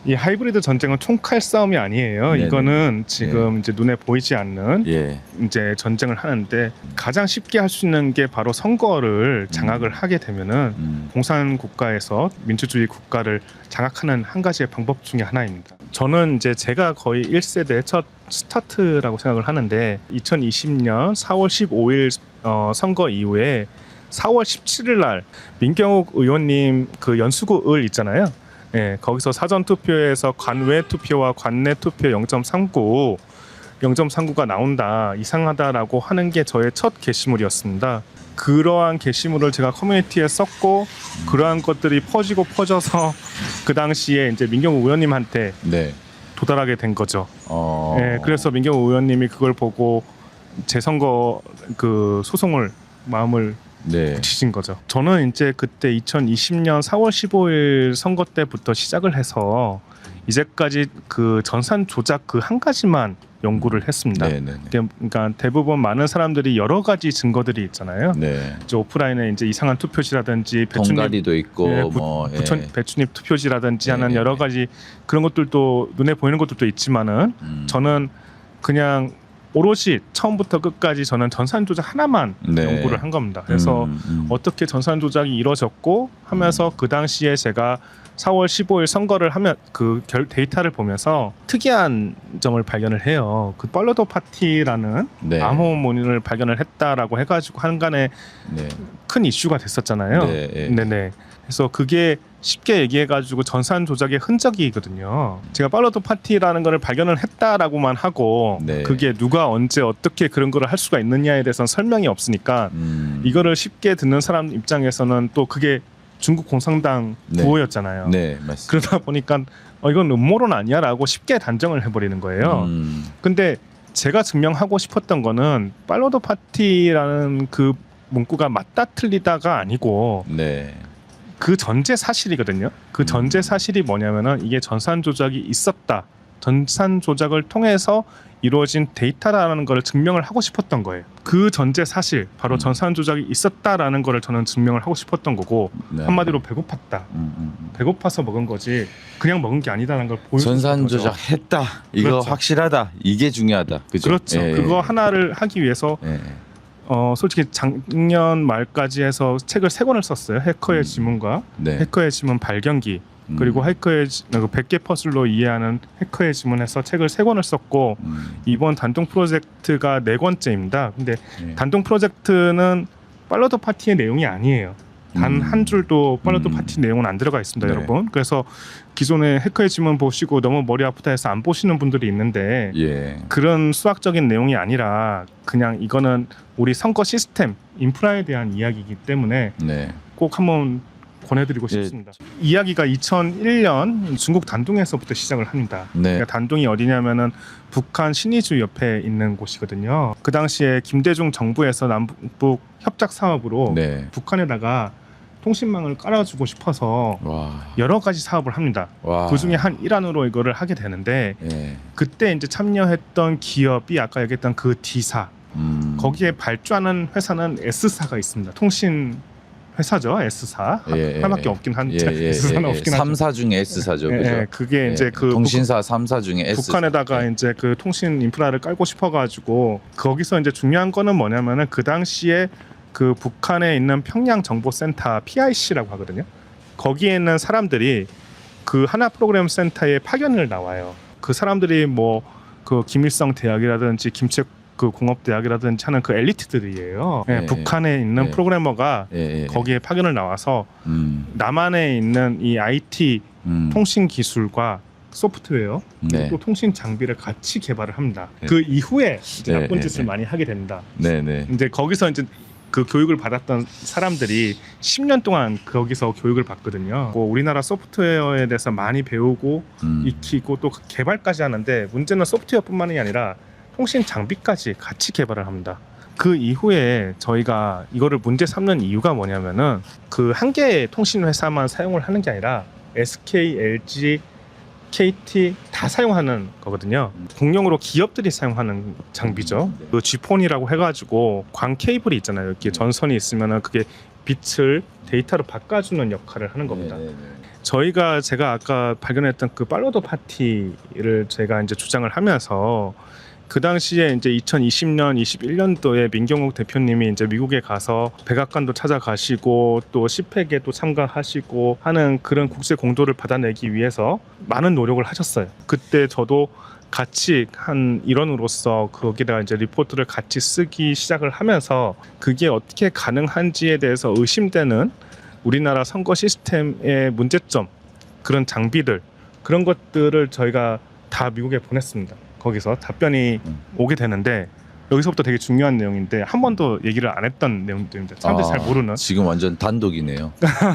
이 하이브리드 전쟁은 총칼 싸움이 아니에요. 네네. 이거는 지금 예. 이제 눈에 보이지 않는 예. 이제 전쟁을 하는데 가장 쉽게 할 수 있는 게 바로 선거를 장악을 하게 되면은 공산 국가에서 민주주의 국가를 장악하는 한 가지의 방법 중에 하나입니다. 저는 이제 제가 거의 1세대 첫 스타트라고 생각을 하는데 2020년 4월 15일 선거 이후에 4월 17일 날 민경욱 의원님 그 연수구 을 있잖아요. 예, 거기서 사전 투표에서 관외 투표와 관내 투표 0.39가 나온다, 이상하다라고 하는 게 저의 첫 게시물이었습니다. 그러한 게시물을 제가 커뮤니티에 썼고 그러한 것들이 퍼져서 그 당시에 이제 민경욱 의원님한테 네. 도달하게 된 거죠. 예, 그래서 민경욱 의원님이 그걸 보고 재선거 그 소송을 마음을 네. 붙이신 거죠. 저는 이제 그때 2020년 4월 15일 선거 때부터 시작을 해서 이제까지 그 전산 조작 그 한 가지만 연구를 했습니다. 네네. 그러니까 대부분 많은 사람들이 여러 가지 증거들이 있잖아요. 네. 이제 오프라인에 이제 이상한 투표지라든지 동가리도 있고 예, 뭐 배추잎 투표지라든지 하는 네. 여러 가지 그런 것들도 눈에 보이는 것들도 있지만은 저는 그냥 오롯이 처음부터 끝까지 저는 전산 조작 하나만 네. 연구를 한 겁니다. 그래서 어떻게 전산 조작이 이루어졌고 하면서 그 당시에 제가 4월 15일 선거를 하면 그 데이터를 보면서 특이한 점을 발견을 해요. 그 팔로더 파티라는 네. 암호 모닝을 발견을 했다라고 해가지고 한간에 네. 큰 이슈가 됐었잖아요. 네. 네네. 그래서 그게 쉽게 얘기해가지고 전산 조작의 흔적이거든요. 제가 팔로더 파티라는 거를 발견을 했다라고만 하고 네. 그게 누가 언제 어떻게 그런 거를 할 수가 있느냐에 대해서는 설명이 없으니까 이거를 쉽게 듣는 사람 입장에서는 또 그게 중국 공산당 네. 구호였잖아요. 네, 맞습니다. 그러다 보니까 이건 음모론 아니야라고 쉽게 단정을 해버리는 거예요. 근데 제가 증명하고 싶었던 거는 팔로더 파티라는 그 문구가 맞다 틀리다가 아니고 네. 그 전제 사실이거든요. 그 전제 사실이 뭐냐면은 이게 전산 조작이 있었다. 전산 조작을 통해서 이루어진 데이터라는 걸 증명을 하고 싶었던 거예요. 그 전제 사실, 바로 전산 조작이 있었다라는 걸 저는 증명을 하고 싶었던 거고 네. 한마디로 배고팠다. 배고파서 먹은 거지 그냥 먹은 게 아니다라는 걸 보여주는 전산 거죠. 조작했다. 이거 그렇죠. 확실하다. 이게 중요하다. 그죠? 그렇죠. 예. 그거 하나를 하기 위해서 예. 솔직히 작년 말까지 해서 책을 3권을 썼어요. 해커의 지문과 네. 해커의 지문 발견기 그리고 해커의 100개 퍼즐로 이해하는 해커의 지문에서 책을 3권을 썼고 이번 단독 프로젝트가 4권째입니다. 근데 단독 프로젝트는 팔로더 파티의 내용이 아니에요. 단 한 줄도 팔로더 파티 내용은 안 들어가 있습니다, 네. 여러분. 그래서 기존에 해커의 지문 보시고 너무 머리 아프다 해서 안 보시는 분들이 있는데 예. 그런 수학적인 내용이 아니라 그냥 이거는 우리 선거 시스템, 인프라에 대한 이야기이기 때문에 네. 꼭 한번 권해드리고 예. 싶습니다. 이야기가 2001년 중국 단둥에서부터 시작을 합니다. 네. 그러니까 단둥이 어디냐면은 북한 신의주 옆에 있는 곳이거든요. 그 당시에 김대중 정부에서 남북 협작 사업으로 네. 북한에다가 통신망을 깔아주고 싶어서 와. 여러 가지 사업을 합니다. 와. 그 중에 한 일환으로 이거를 하게 되는데 예. 그때 이제 참여했던 기업이 아까 얘기했던 그 D사 거기에 발주하는 회사는 S사가 있습니다. 통신 회사죠. S사 하나밖에 없긴 한데 S사는 없긴 하죠. 3사 중에 S사죠. 그죠? 예, 그게 이제 그 통신사 3사 중에 S. 북한에다가 이제 그 통신 인프라를 깔고 싶어가지고 거기서 이제 중요한 거는 뭐냐면은 그 당시에 그 북한에 있는 평양 정보센터 PIC라고 하거든요. 거기에 있는 사람들이 그 하나 프로그램 센터에 파견을 나와요. 그 사람들이 뭐 그 김일성 대학이라든지 김책 그 공업대학이라든지 하는 그 엘리트들이에요. 예, 북한에 있는 프로그래머가 거기에 파견을 나와서 남한에 있는 이 IT 통신 기술과 소프트웨어 또 통신 장비를 같이 개발을 합니다. 그 이후에 이제 나쁜 짓을 많이 하게 됩니다. 네네. 이제 거기서 이제 그 교육을 받았던 사람들이 10년 동안 거기서 교육을 받거든요. 뭐 우리나라 소프트웨어에 대해서 많이 배우고 익히고 또 개발까지 하는데 문제는 소프트웨어뿐만이 아니라 통신 장비까지 같이 개발을 합니다. 그 이후에 저희가 이거를 문제 삼는 이유가 뭐냐면은 그 한 개의 통신 회사만 사용을 하는 게 아니라 SK, LG, KT 다 사용하는 거거든요. 공용으로 기업들이 사용하는 장비죠. 그 G폰이라고 해가지고 광 케이블이 있잖아요. 이렇게 전선이 있으면은 그게 빛을 데이터로 바꿔주는 역할을 하는 겁니다. 제가 아까 발견했던 그 팔로더 파티를 제가 이제 주장을 하면서 그 당시에 이제 2020년, 21년도에 민경욱 대표님이 이제 미국에 가서 백악관도 찾아가시고 또 시팩에 또 참가하시고 하는 그런 국제 공조를 받아내기 위해서 많은 노력을 하셨어요. 그때 저도 같이 한 일원으로서 거기다가 이제 리포트를 같이 쓰기 시작을 하면서 그게 어떻게 가능한지에 대해서 의심되는 우리나라 선거 시스템의 문제점, 그런 장비들, 그런 것들을 저희가 다 미국에 보냈습니다. 거기서 답변이 오게 되는데 여기서부터 되게 중요한 내용인데 한 번도 얘기를 안 했던 내용들입니다. 사람들이 잘 모르는. 지금 완전 단독이네요.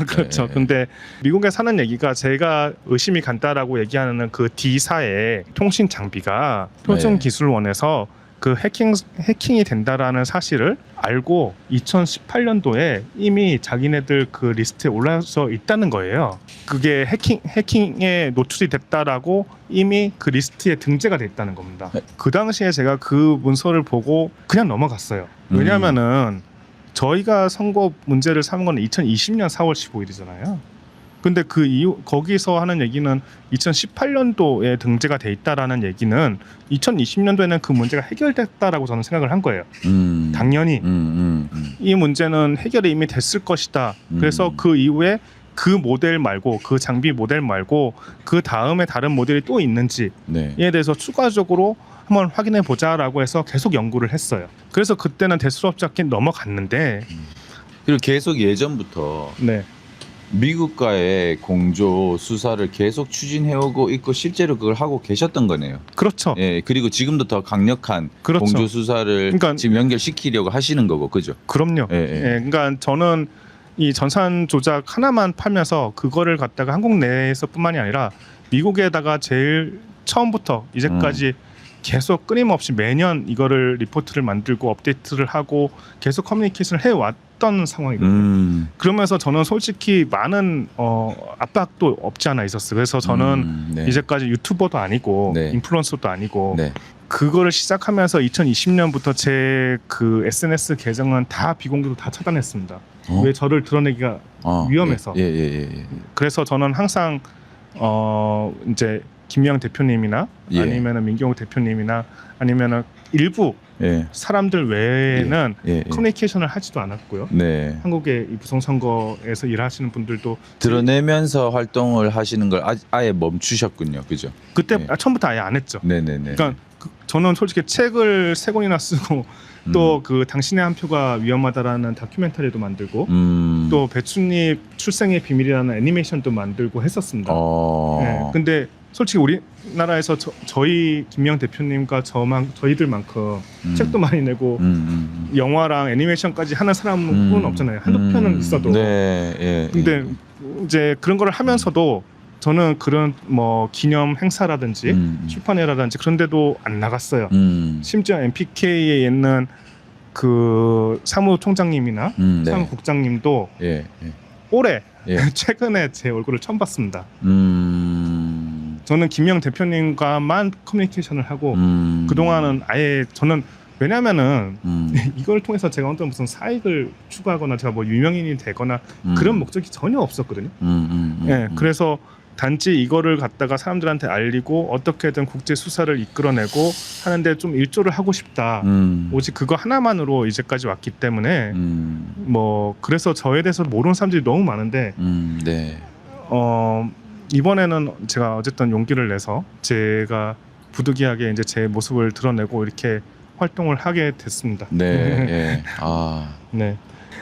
그렇죠. 네. 근데 미국에 사는 얘기가 제가 의심이 간다라고 얘기하는 그 D사의 통신 장비가 표준기술원에서 그 해킹이 된다라는 사실을 알고 2018년도에 이미 자기네들 그 리스트에 올라서 있다는 거예요. 그게 해킹에 노출이 됐다라고 이미 그 리스트에 등재가 돼 있다는 겁니다. 그 당시에 제가 그 문서를 보고 그냥 넘어갔어요. 왜냐하면은 저희가 선거 문제를 삼은 건 2020년 4월 15일이잖아요. 근데 그 이후 거기서 하는 얘기는 2018년도에 등재가 돼 있다라는 얘기는 2020년도에는 그 문제가 해결됐다라고 저는 생각을 한 거예요. 당연히 이 문제는 해결이 이미 됐을 것이다. 그래서 그 이후에 그 모델 말고 그 장비 모델 말고 그 다음에 다른 모델이 또 있는지에 대해서 추가적으로 한번 확인해 보자라고 해서 계속 연구를 했어요. 그래서 그때는 대수롭지 않게 넘어갔는데 그리고 계속 예전부터 네. 미국과의 공조 수사를 계속 추진해오고 있고 실제로 그걸 하고 계셨던 거네요. 그렇죠. 예, 그리고 지금도 더 강력한 그렇죠. 공조 수사를 그러니까, 지금 연결시키려고 하시는 거고, 그죠? 그럼요. 그러니까 저는 이 전산 조작 하나만 팔면서 그거를 갖다가 한국 내에서뿐만이 아니라 미국에다가 제일 처음부터 이제까지 계속 끊임없이 매년 이거를 리포트를 만들고 업데이트를 하고 계속 커뮤니케이션을 해왔던 상황이거든요. 그러면서 저는 솔직히 많은 압박도 없지 않아 있었어요. 그래서 저는 이제까지 유튜버도 아니고 인플루언서도 아니고 그거를 시작하면서 2020년부터 제 그 SNS 계정은 다 비공개로 다 차단했습니다. 왜 저를 드러내기가 위험해서. 그래서 저는 항상 이제 김미영 대표님이나 아니면은 민경욱 대표님이나 아니면은 일부 사람들 외에는 커뮤니케이션을 하지도 않았고요. 한국의 이 부정선거에서 일하시는 분들도 드러내면서 활동을 하시는 걸 아예 멈추셨군요, 그죠? 그때 처음부터 아예 안 했죠. 그러니까 저는 솔직히 책을 3권이나 쓰고 또 그 당신의 한 표가 위험하다라는 다큐멘터리도 만들고 또 배춧잎 출생의 비밀이라는 애니메이션도 만들고 했었습니다. 근데 솔직히 우리나라에서 저희 김명 대표님과 저희들만큼 책도 많이 내고 영화랑 애니메이션까지 하는 사람은 없잖아요. 한두 편은 있어도. 근데 이제 그런 거를 하면서도 저는 그런 뭐 기념 행사라든지 출판회라든지 그런 데도 안 나갔어요. 심지어 MPK에 있는 그 사무총장님이나 사무국장님도 올해 최근에 제 얼굴을 처음 봤습니다. 저는 김명 대표님과만 커뮤니케이션을 하고 그동안은 아예 저는 왜냐면은 이걸 통해서 제가 어떤 무슨 사익을 추구하거나 제가 뭐 유명인이 되거나 그런 목적이 전혀 없었거든요. 그래서 단지 이거를 갖다가 사람들한테 알리고 어떻게든 국제 수사를 이끌어내고 하는데 좀 일조를 하고 싶다. 오직 그거 하나만으로 이제까지 왔기 때문에 뭐 그래서 저에 대해서 모르는 사람들이 너무 많은데 이번에는 제가 어쨌든 용기를 내서 제가 부득이하게 이제 제 모습을 드러내고 이렇게 활동을 하게 됐습니다.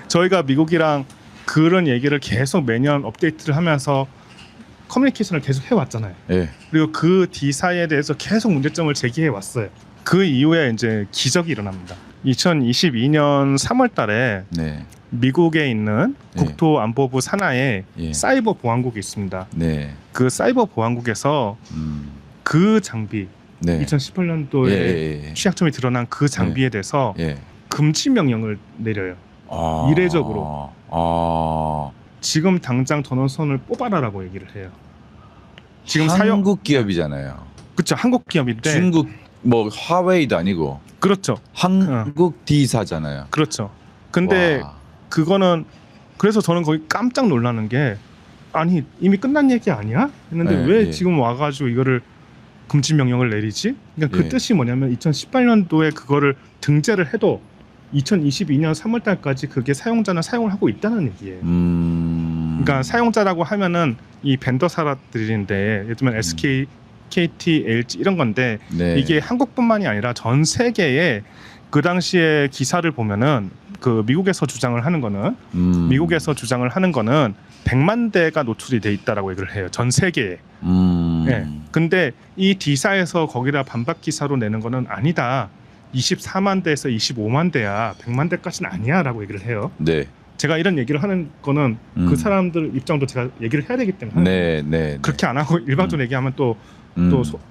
저희가 미국이랑 그런 얘기를 계속 매년 업데이트를 하면서 커뮤니케이션을 계속 해왔잖아요. 그리고 그 D사에 대해서 계속 문제점을 제기해 왔어요. 그 이후에 이제 기적이 일어납니다. 2022년 3월달에 미국에 있는 국토안보부 산하에 사이버 보안국이 있습니다. 그 사이버 보안국에서 그 장비 2018년도에 취약점이 드러난 그 장비에 대해서 금지 명령을 내려요. 이례적으로. 지금 당장 전원선을 뽑아라라고 얘기를 해요. 지금 한국 기업이잖아요. 그렇죠. 한국 기업인데 중국 뭐 화웨이도 아니고. 그렇죠. 한국 D사잖아요. 그렇죠. 근데 그거는 그래서 저는 거기 깜짝 놀라는 게 아니 이미 끝난 얘기 아니야? 했는데 네, 왜 예. 지금 와가지고 이거를 금지 명령을 내리지? 그러니까 그 예. 뜻이 뭐냐면 2018년도에 그거를 등재를 해도 2022년 3월달까지 그게 사용자는 사용을 하고 있다는 얘기예요. 그러니까 사용자라고 하면은 이 벤더사들인데 예를 들면 SK, KT, LG 이런 건데 네. 이게 한국뿐만이 아니라 전 세계에 그 당시에 기사를 보면은 그 미국에서 주장을 하는 거는 미국에서 주장을 하는 거는 100만 대가 노출이 돼 있다라고 얘기를 해요. 전 세계에. 예. 근데 이 D사에서 거기다 반박 기사로 내는 거는 아니다. 24만 대에서 25만 대야. 100만 대까지는 아니야라고 얘기를 해요. 네. 제가 이런 얘기를 하는 거는 그 사람들 입장도 제가 얘기를 해야 되기 때문에 네, 네. 그렇게 안 하고 일방적으로 얘기하면 또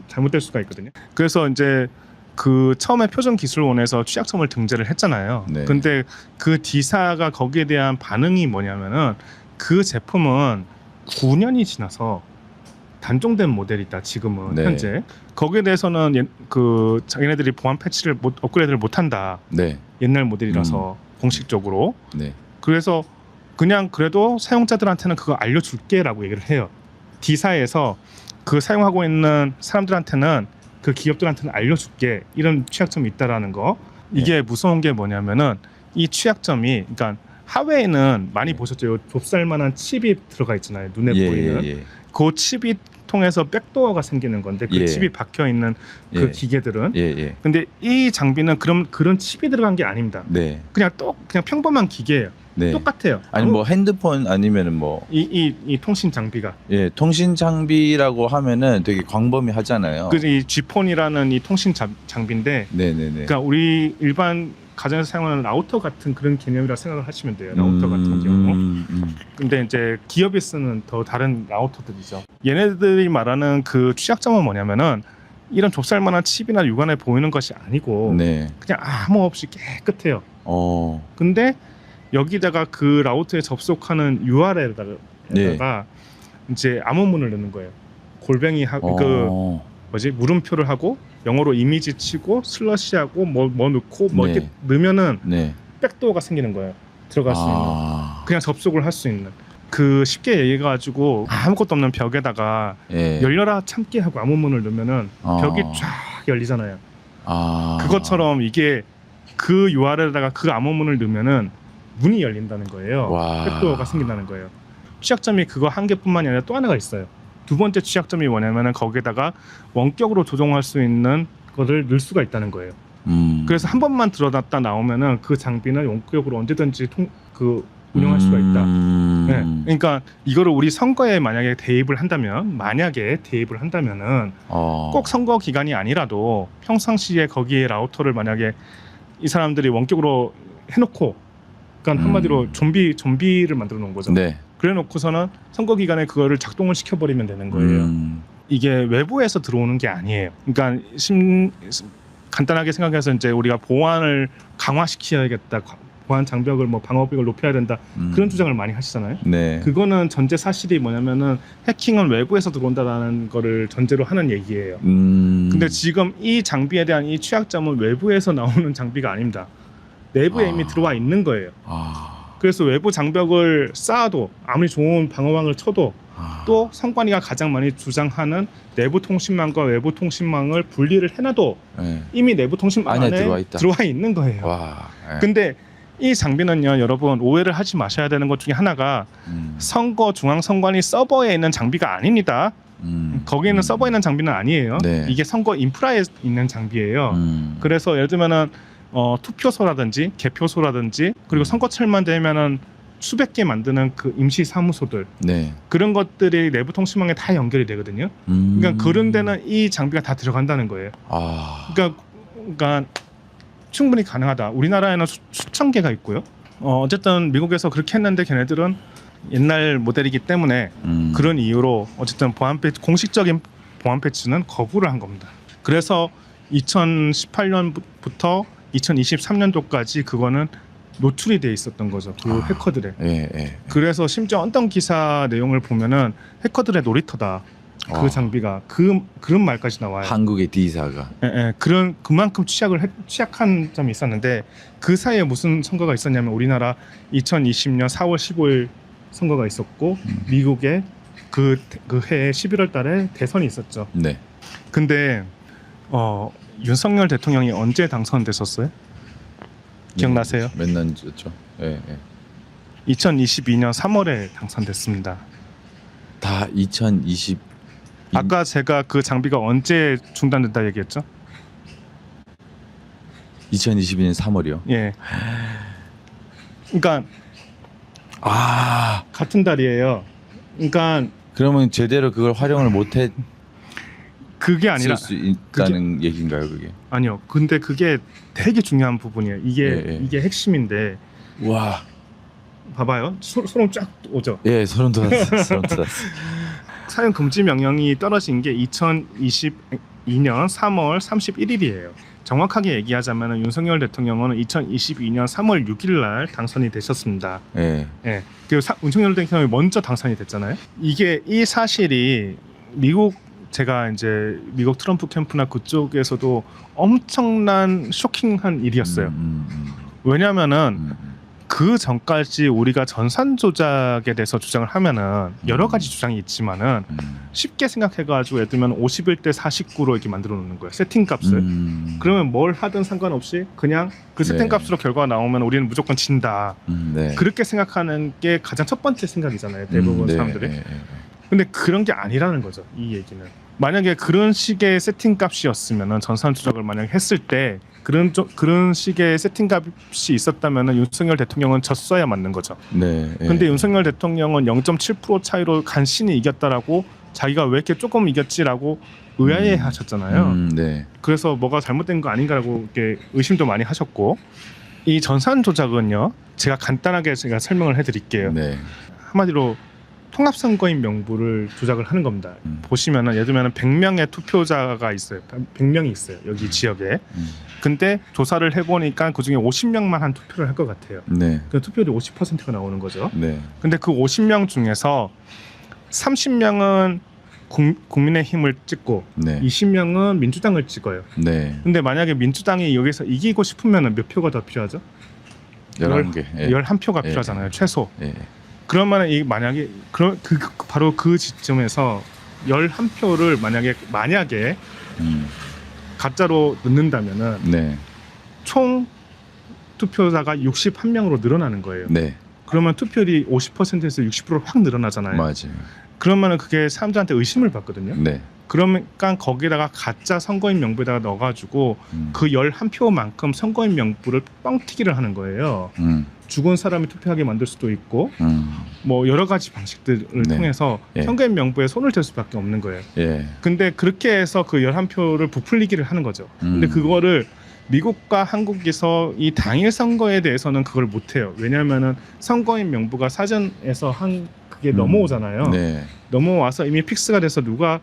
잘못될 수가 있거든요. 그래서 이제 그 처음에 표준기술원에서 취약점을 등재를 했잖아요. 네. 근데 그 D사가 거기에 대한 반응이 뭐냐면은 그 제품은 9년이 지나서 단종된 모델이다 지금은 네. 현재 거기에 대해서는 그 자기네들이 보안 패치를 업그레이드를 못한다. 네. 옛날 모델이라서 공식적으로. 네. 그래서 그냥 그래도 사용자들한테는 그거 알려줄게라고 얘기를 해요. D사에서 그 사용하고 있는 사람들한테는 그 기업들한테는 알려줄게 이런 취약점이 있다라는 거. 이게 무서운 게 뭐냐면은 이 취약점이 그러니까 하웨이는 많이 보셨죠? 좁쌀만한 칩이 들어가 있잖아요. 눈에 보이는. 예. 그 칩이 통해서 백도어가 생기는 건데 그 예. 칩이 박혀 있는 그 예. 기계들은. 예. 근데 이 장비는 그런 칩이 들어간 게 아닙니다. 네. 그냥 평범한 기계예요. 네. 똑같아요. 아니 뭐 핸드폰 아니면은 뭐 이 통신 장비가. 예, 통신 장비라고 하면은 되게 광범위하잖아요. 그 이 G폰이라는 이 통신 장비인데, 네네네. 그러니까 우리 일반 가정에서 사용하는 라우터 같은 그런 개념이라 생각을 하시면 돼요. 라우터 같은 경우. 근데 이제 기업이 쓰는 더 다른 라우터들이죠. 얘네들이 말하는 그 취약점은 뭐냐면은 이런 좁쌀만한 칩이나 육안에 보이는 것이 아니고 네. 그냥 아무 없이 깨끗해요. 근데 여기다가 그 라우터에 접속하는 URL에다가 네. 이제 암호문을 넣는 거예요. 골뱅이 그 물음표를 하고 영어로 이미지 치고 슬러시하고 뭐 넣고 뭐 네. 이렇게 넣으면은 네. 백도어가 생기는 거예요. 들어갈 수 있는. 그냥 접속을 할 수 있는. 그 쉽게 얘기해가지고 아무것도 없는 벽에다가 예. 열려라 참깨 하고 암호문을 넣으면은 벽이 쫙 열리잖아요. 그것처럼 이게 그 URL에다가 그 암호문을 넣으면은 문이 열린다는 거예요. 와. 백도어가 생긴다는 거예요. 취약점이 그거 한 개뿐만이 아니라 또 하나가 있어요. 두 번째 취약점이 뭐냐면은 거기에다가 원격으로 조종할 수 있는 거를 넣을 수가 있다는 거예요. 그래서 한 번만 들어놨다 나오면은 그 장비는 원격으로 언제든지 운영할 수가 있다. 네. 그러니까 이거를 우리 선거에 만약에 대입을 한다면은 꼭 선거 기간이 아니라도 평상시에 거기에 라우터를 만약에 이 사람들이 원격으로 해놓고, 그러니까 한마디로 좀비를 만들어 놓은 거죠. 네. 그래 놓고서는 선거 기간에 그거를 작동을 시켜버리면 되는 거예요. 이게 외부에서 들어오는 게 아니에요. 그러니까 간단하게 생각해서 이제 우리가 보안을 강화시켜야겠다, 보안 장벽을 뭐 방어벽을 높여야 된다, 그런 주장을 많이 하시잖아요. 네. 그거는 전제 사실이 뭐냐면은 해킹은 외부에서 들어온다라는 거를 전제로 하는 얘기예요. 근데 지금 이 장비에 대한 이 취약점은 외부에서 나오는 장비가 아닙니다. 내부에 이미 들어와 있는 거예요. 그래서 외부 장벽을 쌓아도 아무리 좋은 방어망을 쳐도 또 선관위가 가장 많이 주장하는 내부 통신망과 외부 통신망을 분리를 해놔도 네. 이미 내부 통신망 안에 들어와 있는 거예요. 와. 네. 근데 이 장비는요, 여러분 오해를 하지 마셔야 되는 것 중에 하나가 선거 중앙선관위 서버에 있는 장비가 아닙니다. 거기에는 서버에 있는 장비는 아니에요. 네. 이게 선거 인프라에 있는 장비예요. 그래서 예를 들면은 투표소라든지 개표소라든지 그리고 선거철만 되면은 수백 개 만드는 그 임시 사무소들, 네. 그런 것들이 내부 통신망에 다 연결이 되거든요. 그러니까 그런 데는 이 장비가 다 들어간다는 거예요. 그러니까 충분히 가능하다. 우리나라에는 수천 개가 있고요. 어쨌든 미국에서 그렇게 했는데 걔네들은 옛날 모델이기 때문에 그런 이유로 어쨌든 공식적인 보안 패치는 거부를 한 겁니다. 그래서 2018년부터 2023년도까지 그거는 노출이 돼 있었던 거죠. 그 해커들의. 그래서 심지어 어떤 기사 내용을 보면은 해커들의 놀이터다. 그 장비가 그런 말까지 나와요. 한국의 D사가. 그만큼 취약한 점이 있었는데 그 사이에 무슨 선거가 있었냐면 우리나라 2020년 4월 15일 선거가 있었고 미국의 그해 11월 달에 대선이 있었죠. 네. 근데 윤석열 대통령이 언제 당선됐었어요? 기억나세요? 몇 년이었죠? 예, 예. 2022년 3월에 당선됐습니다. 다 2020. 아까 제가 그 장비가 언제 중단된다 얘기했죠? 2022년 3월이요. 예. 그러니까 아, 같은 달이에요. 그러니까 그러면 제대로 그걸 활용을 못했을 그게 아니라 수 있다는 얘기인가요, 그게? 아니요. 근데 그게 되게 중요한 부분이에요. 이게 핵심인데 와, 봐봐요. 소름 쫙 오죠. 예, 소름 돋았어, 소름 돋았어. 사용 금지 명령이 떨어진 게 2022년 3월 31일이에요. 정확하게 얘기하자면 윤석열 대통령은 2022년 3월 6일 날 당선이 되셨습니다. 예, 예. 그 윤석열 대통령이 먼저 당선이 됐잖아요. 이 사실이 제가 이제 미국 트럼프 캠프나 그쪽에서도 엄청난 쇼킹한 일이었어요. 왜냐하면은 그 전까지 우리가 전산 조작에 대해서 주장을 하면은 여러 가지 주장이 있지만은 쉽게 생각해가지고 예를 들면 51대 49로 이렇게 만들어 놓는 거예요. 세팅 값을. 그러면 뭘 하든 상관없이 그냥 그 세팅 네. 값으로 결과가 나오면 우리는 무조건 진다. 네. 그렇게 생각하는 게 가장 첫 번째 생각이잖아요. 대부분 네, 사람들이. 예, 예. 근데 그런 게 아니라는 거죠. 이 얘기는. 만약에 그런 식의 세팅 값이었으면은 전산 조작을 만약 했을 때 그런 식의 세팅 값이 있었다면은 윤석열 대통령은 졌어야 맞는 거죠. 네. 예. 근데 윤석열 대통령은 0.7% 차이로 간신히 이겼다라고 자기가 왜 이렇게 조금 이겼지라고 의아해 하셨잖아요. 네. 그래서 뭐가 잘못된 거 아닌가라고 이렇게 의심도 많이 하셨고 이 전산 조작은요. 제가 간단하게 제가 설명을 해드릴게요. 네. 한마디로 통합선거인 명부를 조작을 하는 겁니다. 보시면은 예를 들면 100명의 투표자가 있어요. 100명이 있어요. 여기 지역에. 근데 조사를 해보니까 그중에 50명만 한 투표를 할 것 같아요. 네. 그 투표율이 50%가 나오는 거죠. 네. 근데 그 50명 중에서 30명은 국민의힘을 찍고 네. 20명은 민주당을 찍어요. 네. 근데 만약에 민주당이 여기서 이기고 싶으면 몇 표가 더 필요하죠? 11개. 예. 11표가 예. 필요하잖아요. 최소. 예. 그러면 만약에 바로 그 지점에서 11표를 만약에 가짜로 넣는다면은 네. 총 투표자가 61명으로 늘어나는 거예요. 네. 그러면 투표율이 50%에서 60%로 확 늘어나잖아요. 맞아요. 그러면은 그게 사람들한테 의심을 받거든요. 네. 그러니까 거기다가 가짜 선거인 명부에다가 넣어가지고 그 11표만큼 선거인 명부를 뻥튀기를 하는 거예요. 죽은 사람이 투표하게 만들 수도 있고 뭐 여러 가지 방식들을 네. 통해서 예. 선거인 명부에 손을 댈 수밖에 없는 거예요. 예. 근데 그렇게 해서 그 11표를 부풀리기를 하는 거죠. 근데 그거를 미국과 한국에서 이 당일 선거에 대해서는 그걸 못 해요. 왜냐하면은 선거인 명부가 사전에서 그게 넘어오잖아요. 네. 넘어와서 이미 픽스가 돼서 누가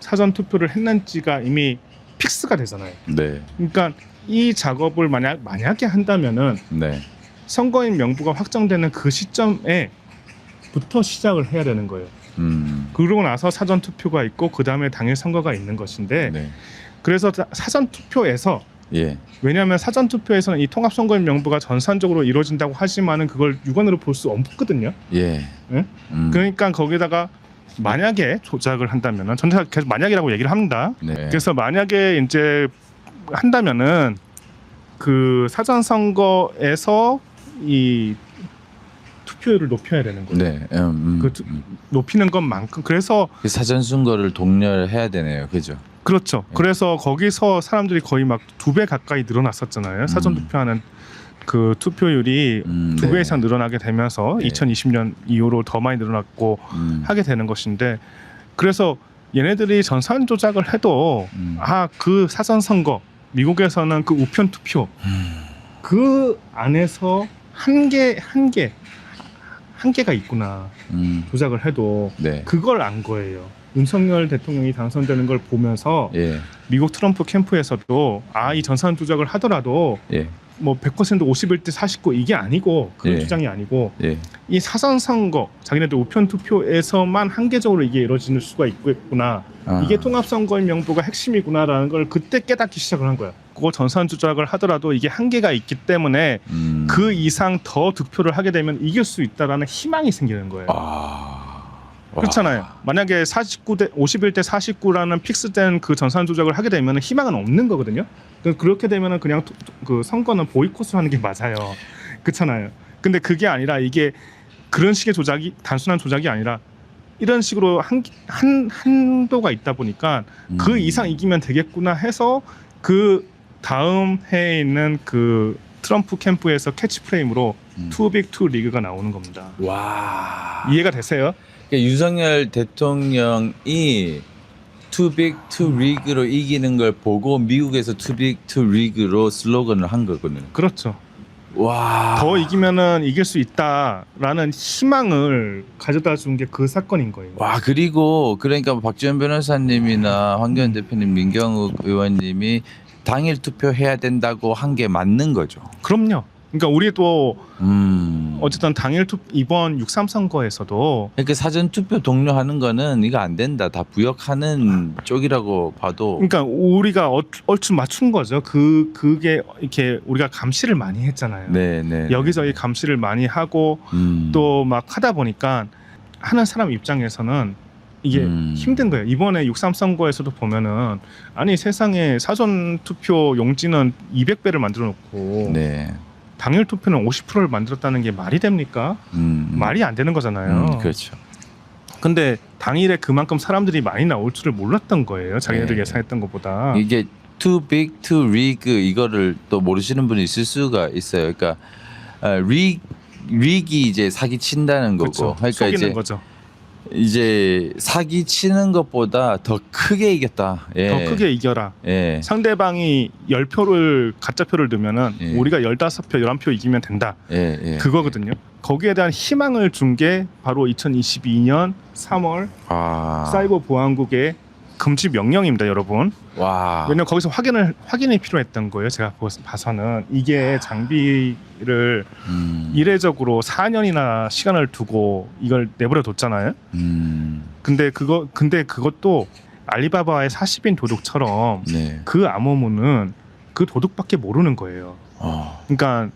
사전 투표를 했는지가 이미 픽스가 되잖아요. 네. 그러니까 이 작업을 만약에 한다면은 네. 선거인 명부가 확정되는 그 시점에부터 시작을 해야 되는 거예요. 그러고 나서 사전 투표가 있고 그 다음에 당일 선거가 있는 것인데 네. 그래서 사전 투표에서 예. 왜냐하면 사전 투표에서는 이 통합 선거인 명부가 전산적으로 이루어진다고 하지만은 그걸 육안으로 볼 수 없거든요. 예. 네? 그러니까 거기다가 만약에 조작을 한다면은 전체 계속 만약이라고 얘기를 합니다. 네. 그래서 만약에 이제 한다면은 그 사전 선거에서 이 투표율을 높여야 되는 거예요. 네. 높이는 것만큼 그래서 그 사전 선거를 독려해야 되네요. 그죠? 그렇죠. 그래서 거기서 사람들이 거의 막 2배 가까이 늘어났었잖아요. 사전 투표하는 그 투표율이 2배 네. 이상 늘어나게 되면서 네. 2020년 이후로 더 많이 늘어났고 하게 되는 것인데 그래서 얘네들이 전산 조작을 해도 그 사전 선거 미국에서는 그 우편 투표 그 안에서 한계가 있구나. 조작을 해도 네. 그걸 안 거예요. 윤석열 대통령이 당선되는 걸 보면서 예. 미국 트럼프 캠프에서도 이 전산 조작을 하더라도 예. 뭐 100% 51대 49 이게 아니고 그런 예. 주장이 아니고 예. 이 사전 선거 자기네들 우편 투표에서만 한계적으로 이게 이루어질 수가 있겠구나. 이게 통합 선거인 명부가 핵심이구나라는 걸 그때 깨닫기 시작을 한 거야. 그거 전산 조작을 하더라도 이게 한계가 있기 때문에 그 이상 더 득표를 하게 되면 이길 수 있다라는 희망이 생기는 거예요. 그렇잖아요. 만약에 51대 49라는 픽스된 그 전산 조작을 하게 되면 희망은 없는 거거든요. 그렇게 되면 그냥 그 선거는 보이콧을 하는 게 맞아요. 그렇잖아요. 근데 그게 아니라 이게 그런 식의 조작이 단순한 조작이 아니라 이런 식으로 한도가 있다 보니까 그 이상 이기면 되겠구나 해서 그 다음 해에 있는 그 트럼프 캠프에서 캐치프레임으로 Too Big to League가 나오는 겁니다. 와. 이해가 되세요? 그러니까 윤석열 대통령이 Too Big to League로 이기는 걸 보고 미국에서 Too Big to League로 슬로건을 한 거거든요. 그렇죠. 와. 더 이기면은 이길 수 있다라는 희망을 가져다 준 게 그 사건인 거예요. 와, 그리고 그러니까 박지원 변호사님이나 황교안 대표님, 민경욱 의원님이 당일 투표해야 된다고 한 게 맞는 거죠. 그럼요. 그러니까 우리도 어쨌든 당일 이번 6.3 선거에서도 그러니까 사전 투표 독려하는 거는 이거 안 된다. 다 부역하는 쪽이라고 봐도. 그러니까 우리가 얼추 맞춘 거죠. 그게 이렇게 우리가 감시를 많이 했잖아요. 네. 여기저기 감시를 많이 하고 또 막 하다 보니까 하는 사람 입장에서는 이게 힘든 거예요. 이번에 6.3 선거에서도 보면은 아니 세상에 사전 투표 용지는 200배를 만들어 놓고 네. 당일 투표는 50%를 만들었다는 게 말이 됩니까? 말이 안 되는 거잖아요. 그렇죠. 근데 당일에 그만큼 사람들이 많이 나올 줄을 몰랐던 거예요. 자기네들 네. 예상했던 것보다. 이게 Too Big to League 이거를 또 모르시는 분이 있을 수가 있어요. 그러니까 릭이 이제 사기 친다는 거고. 그렇죠. 그러니까 속이는 거죠. 이제 사기 치는 것보다 더 크게 이겼다. 예. 더 크게 이겨라. 예. 상대방이 10표를 가짜표를 넣으면은 예. 우리가 15표, 11표 이기면 된다. 예. 그거거든요. 거기에 대한 희망을 준 게 바로 2022년 3월 아. 사이버 보안국의 금지 명령입니다, 여러분. 와. 왜냐면 거기서 확인이 필요했던 거예요. 제가 봐서는 이게 장비를 이례적으로 4년이나 시간을 두고 이걸 내버려 뒀잖아요. 근데 그것도 알리바바의 40인 도둑처럼 네. 그 암호문은 그 도둑밖에 모르는 거예요. 그러니까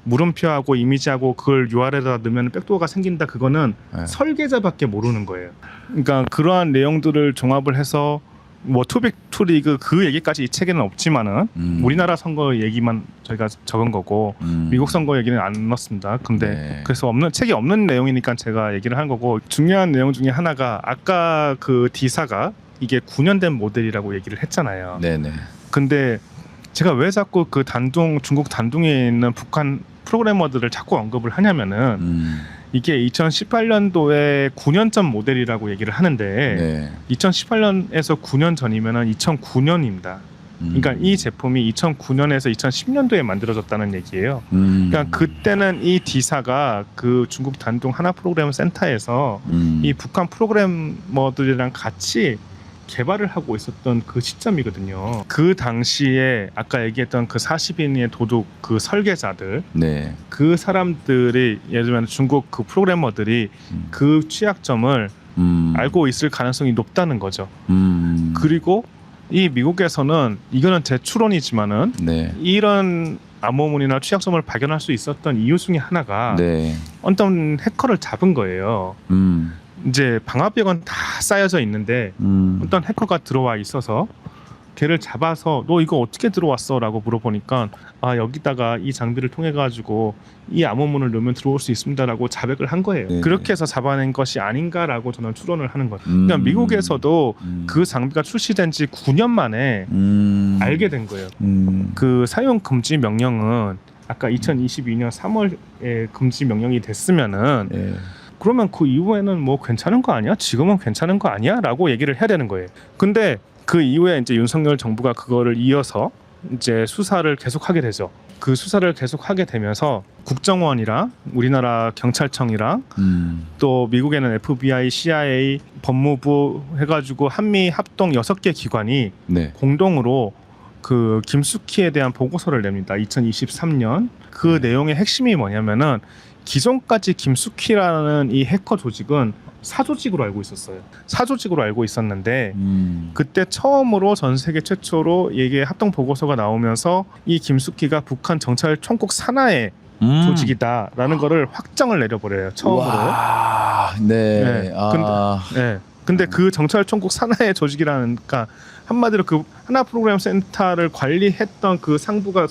물음표하고 이미지하고 그걸 URL에다 넣으면 백도어가 생긴다. 그거는 네. 설계자밖에 모르는 거예요. 그러니까 그러한 내용들을 종합을 해서 뭐 투빅 투리그 그 얘기까지 이 책에는 없지만은 우리나라 선거 얘기만 저희가 적은 거고 미국 선거 얘기는 안 넣었습니다. 근데 네. 그래서 책이 없는 내용이니까 제가 얘기를 한 거고 중요한 내용 중에 하나가 아까 그 D사가 이게 9년 된 모델이라고 얘기를 했잖아요. 네네. 근데 제가 왜 자꾸 그 중국 단둥에 있는 북한 프로그래머들을 자꾸 언급을 하냐면은 이게 2018년도에 9년 전 모델이라고 얘기를 하는데 네. 2018년에서 9년 전이면은 2009년입니다. 그러니까 이 제품이 2009년에서 2010년도에 만들어졌다는 얘기예요. 그러니까 그때는 이 D사가 그 중국 단둥 하나 프로그래머 센터에서 이 북한 프로그래머들이랑 같이 개발을 하고 있었던 그 시점이거든요. 그 당시에 아까 얘기했던 그 40인의 도둑 그 설계자들 네. 그 사람들이 예를 들면 중국 그 프로그래머들이 그 취약점을 알고 있을 가능성이 높다는 거죠. 그리고 이 미국에서는 이거는 제 추론이지만은 네. 이런 암호문이나 취약점을 발견할 수 있었던 이유 중에 하나가 네. 어떤 해커를 잡은 거예요. 이제 방화벽은 다 쌓여져 있는데 어떤 해커가 들어와 있어서 걔를 잡아서 너 이거 어떻게 들어왔어? 라고 물어보니까 아 여기다가 이 장비를 통해 가지고 이 암호문을 넣으면 들어올 수 있습니다 라고 자백을 한 거예요. 네. 그렇게 해서 잡아낸 것이 아닌가라고 저는 추론을 하는 거예요. 그러니까 미국에서도 그 장비가 출시된 지 9년 만에 알게 된 거예요. 그 사용 금지 명령은 아까 2022년 3월에 금지 명령이 됐으면은 네. 그러면 그 이후에는 뭐 괜찮은 거 아니야? 지금은 괜찮은 거 아니야? 라고 얘기를 해야 되는 거예요. 근데 그 이후에 이제 윤석열 정부가 그거를 이어서 이제 수사를 계속하게 되죠. 그 수사를 계속하게 되면서 국정원이랑 우리나라 경찰청이랑 또 미국에는 FBI, CIA, 법무부 해가지고 한미 합동 6개 기관이 네. 공동으로 그 김숙희에 대한 보고서를 냅니다. 2023년. 그 내용의 핵심이 뭐냐면은 기존까지 김숙희라는 이 해커 조직은 사조직으로 알고 있었어요. 사조직으로 알고 있었는데 그때 처음으로 전 세계 최초로 이게 합동 보고서가 나오면서 이 김숙희가 북한 정찰 총국 산하에 조직이다라는 거를 확정을 내려버려요. 처음으로. 와, 네. 네. 아, 근데 그 정찰총국 산하의 조직이라는, 그러니까 한마디로 그 하나 프로그램 센터를 관리했던 그 상부가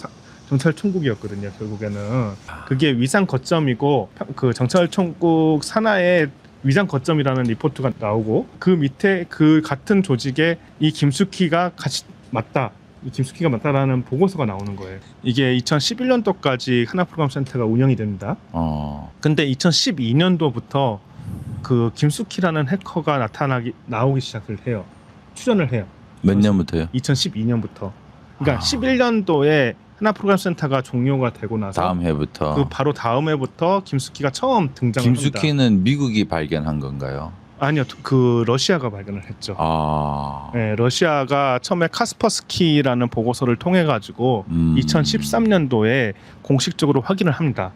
정찰총국이었거든요. 결국에는 그게 위상 거점이고, 그 정찰총국 산하의 위상 거점이라는 리포트가 나오고, 그 밑에 그 같은 조직에 이 김숙희가 같이 맞다. 이 김숙희가 맞다라는 보고서가 나오는 거예요. 이게 2011년도까지 하나 프로그램 센터가 운영이 됩니다. 근데 2012년도부터 그 김숙희라는 해커가 나오기 시작을 해요. 출연을 해요. 몇 년부터요? 2012년부터. 그러니까 11년도에 하나 프로그램 센터가 종료가 되고 나서 다음 해부터. 그 바로 다음 해부터 김숙희가 처음 등장을 합니다. 김숙희는 미국이 발견한 건가요? 아니요, 그 러시아가 발견을 했죠. 아, 네, 러시아가 처음에 카스퍼스키라는 보고서를 통해 가지고 2013년도에 공식적으로 확인을 합니다.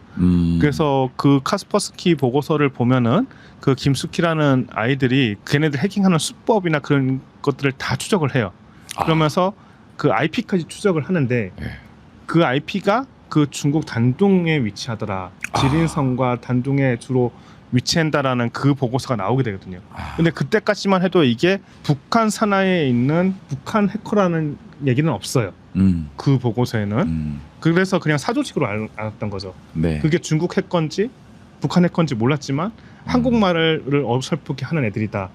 그래서 그 카스퍼스키 보고서를 보면은 그 김숙희라는 아이들이 걔네들 해킹하는 수법이나 그런 것들을 다 추적을 해요. 그러면서 그 IP까지 추적을 하는데 네. 그 IP가 그 중국 단둥에 위치하더라. 지린성과 단둥에 주로 위치한다라는 그 보고서가 나오게 되거든요. 근데 그때까지만 해도 이게 북한 산하에 있는 북한 해커라는 얘기는 없어요. 그 보고서에는. 그래서 그냥 사조직으로 알았던 거죠. 네. 그게 중국 해커인지 북한 해커인지 몰랐지만 한국말을 어설프게 하는 애들이다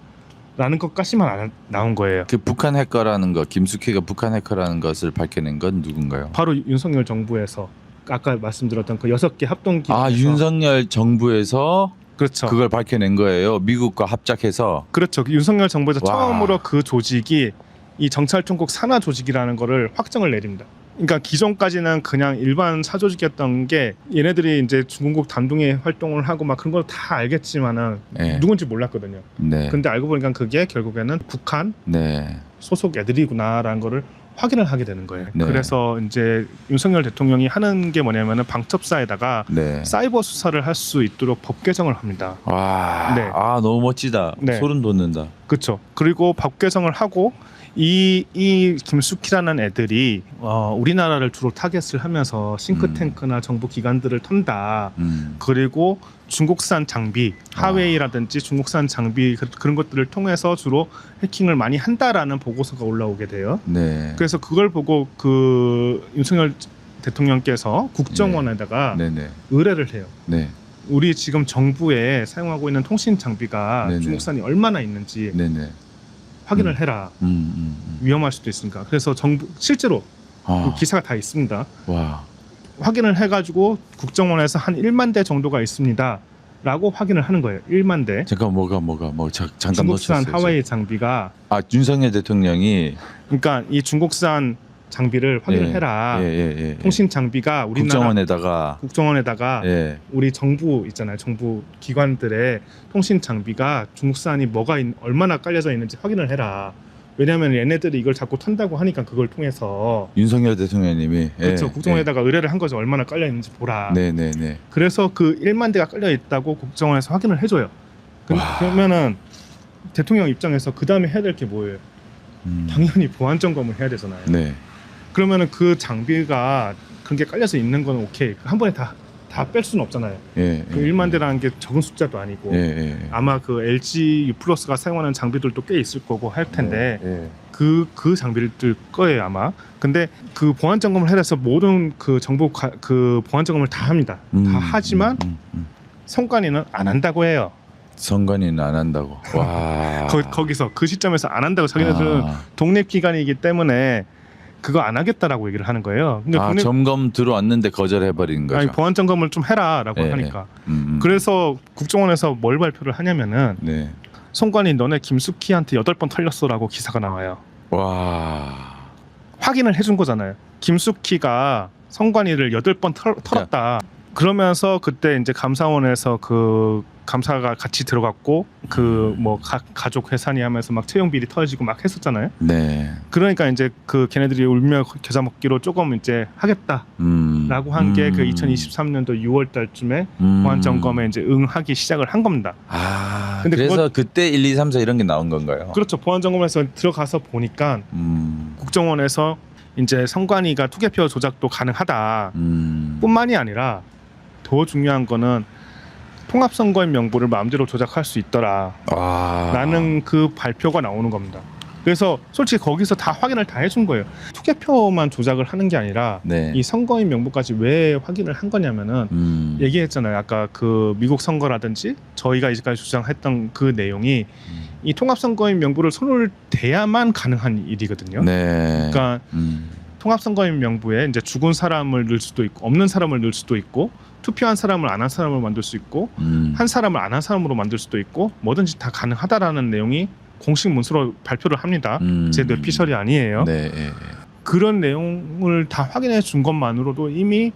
라는 것까지만 나온 거예요. 그 북한 해커라는 거, 김숙희가 북한 해커라는 것을 밝혀낸 건 누군가요? 바로 윤석열 정부에서 아까 말씀드렸던 그 6개 합동기관에서. 아, 윤석열 정부에서 그렇죠. 그걸 밝혀낸 거예요. 미국과 합작해서. 그렇죠. 윤석열 정부에서 와. 처음으로 그 조직이 이 정찰총국 산하 조직이라는 거를 확정을 내립니다. 그러니까 기존까지는 그냥 일반 사조직이었던 게 얘네들이 이제 중국 단둥에 활동을 하고 막 그런 걸 다 알겠지만은 네. 누군지 몰랐거든요. 네. 근데 알고 보니까 그게 결국에는 북한 네. 소속 애들이구나라는 거를 확인을 하게 되는 거예요. 네. 그래서 이제 윤석열 대통령이 하는 게 뭐냐면은 방첩사에다가 네. 사이버 수사를 할 수 있도록 법 개정을 합니다. 와. 네. 아, 너무 멋지다. 네. 소름 돋는다. 그렇죠. 그리고 법 개정을 하고 이 김숙희라는 애들이 우리나라를 주로 타겟을 하면서 싱크탱크나 정부 기관들을 턴다. 그리고 중국산 장비, 하웨이라든지 중국산 장비 그런 것들을 통해서 주로 해킹을 많이 한다라는 보고서가 올라오게 돼요. 네. 그래서 그걸 보고 그 윤석열 대통령께서 국정원에다가 네네. 의뢰를 해요. 네. 우리 지금 정부에 사용하고 있는 통신 장비가 네네. 중국산이 얼마나 있는지 네네. 확인을 해라. 위험할 수도 있으니까. 그래서 정부 실제로 그 기사가 다 있습니다. 와. 확인을 해가지고 국정원에서 한 1만 대 정도가 있습니다라고 확인을 하는 거예요. 1만 대. 잠깐 잠깐 중국산 놓쳤어요. 하웨이 장비가. 아, 윤석열 대통령이 그러니까 이 중국산 장비를 확인을 해라. 예. 통신 장비가 우리나라 국정원에다가 예. 우리 정부 있잖아요. 정부 기관들의 통신 장비가 중국산이 얼마나 깔려져 있는지 확인을 해라. 왜냐하면 얘네들이 이걸 자꾸 턴다고 하니까 그걸 통해서 윤석열 대통령님이 그렇죠. 국정원에다가 의뢰를 한 거죠. 얼마나 깔려 있는지 보라. 네네네. 그래서 그 1만 대가 깔려 있다고 국정원에서 확인을 해줘요. 그러면은 대통령 입장에서 그 다음에 해야 될 게 뭐예요? 당연히 보안 점검을 해야 되잖아요. 네. 그러면은 그 장비가 그런 게 깔려서 있는 건 오케이. 한 번에 다 뺄 수는 없잖아요. 예. 그 1만 대라는 게 적은 숫자도 아니고. 예. 아마 그 LG U+가 사용하는 장비들도 꽤 있을 거고 할 텐데 예. 그 장비를 뜰 거예요 아마. 근데 그 보안 점검을 해서 모든 그 정보 그 보안 점검을 다 합니다. 다 하지만 선관위는 안 한다고 해요. 선관위는 안 한다고. 와. 거기서 그 시점에서 안 한다고. 자기네들은 독립기관이기 때문에 그거 안 하겠다라고 얘기를 하는 거예요. 그러니까 점검 들어왔는데 거절해버린 거죠. 아니, 보안 점검을 좀 해라라고 하니까. 그래서 국정원에서 뭘 발표를 하냐면은 네. 선관위 너네 김숙희한테 8번 털렸어라고 기사가 나와요. 와. 확인을 해준 거잖아요. 김숙희가 선관위를 8번 털었다. 그러면서 그때 이제 감사원에서 그 감사가 같이 들어갔고 그 뭐 가족 회산이 하면서 막 채용 비리 터지고 막 했었잖아요. 네. 그러니까 이제 그 걔네들이 울며 겨자 먹기로 조금 이제 하겠다라고 한 게 그 2023년도 6월 달쯤에 보안 점검에 이제 응하기 시작을 한 겁니다. 아. 근데 그래서 그때 1, 2, 3, 4 이런 게 나온 건가요? 그렇죠. 보안 점검에서 들어가서 보니까 국정원에서 이제 선관위가 투개표 조작도 가능하다. 뿐만이 아니라 더 중요한 거는 통합선거인 명부를 마음대로 조작할 수 있더라 와. 라는 그 발표가 나오는 겁니다. 그래서 솔직히 거기서 다 확인을 다 해준 거예요. 투개표만 조작을 하는 게 아니라 네. 이 선거인 명부까지 왜 확인을 한 거냐면은 얘기했잖아요. 아까 그 미국 선거라든지 저희가 이제까지 주장했던 그 내용이 이 통합선거인 명부를 손을 대야만 가능한 일이거든요. 네. 그러니까 통합선거인 명부에 이제 죽은 사람을 넣을 수도 있고 없는 사람을 넣을 수도 있고 투표한 사람을 안 한 사람을 만들 수 있고 한 사람을 안 한 사람으로 만들 수도 있고 뭐든지 다 가능하다라는 내용이 공식 문서로 발표를 합니다. 제 뇌피셜이 아니에요. 네. 그런 내용을 다 확인해 준 것만으로도 이미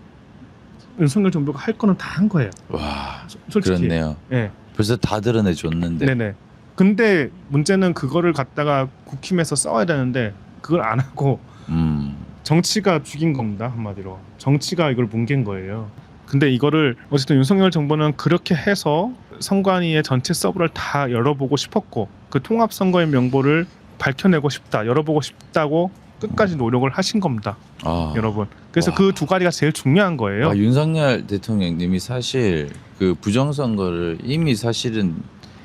윤석열 정부가 할 거는 다 한 거예요. 와. 솔직히. 그렇네요. 네. 벌써 다 드러내 줬는데. 네네. 근데 문제는 그거를 갖다가 국힘에서 써야 되는데 그걸 안 하고 정치가 죽인 겁니다. 한마디로. 정치가 이걸 뭉갠 거예요. 근데 이거를 어쨌든 윤석열 정부는 그렇게 해서 선관위의 전체 서버를 다 열어보고 싶었고 그 통합선거인 명부를 밝혀내고 싶다, 열어보고 싶다고 끝까지 노력을 하신 겁니다. 여러분. 그래서 와. 그 두 가지가 제일 중요한 거예요. 윤석열 대통령님이 사실 그 부정선거를 이미 사실은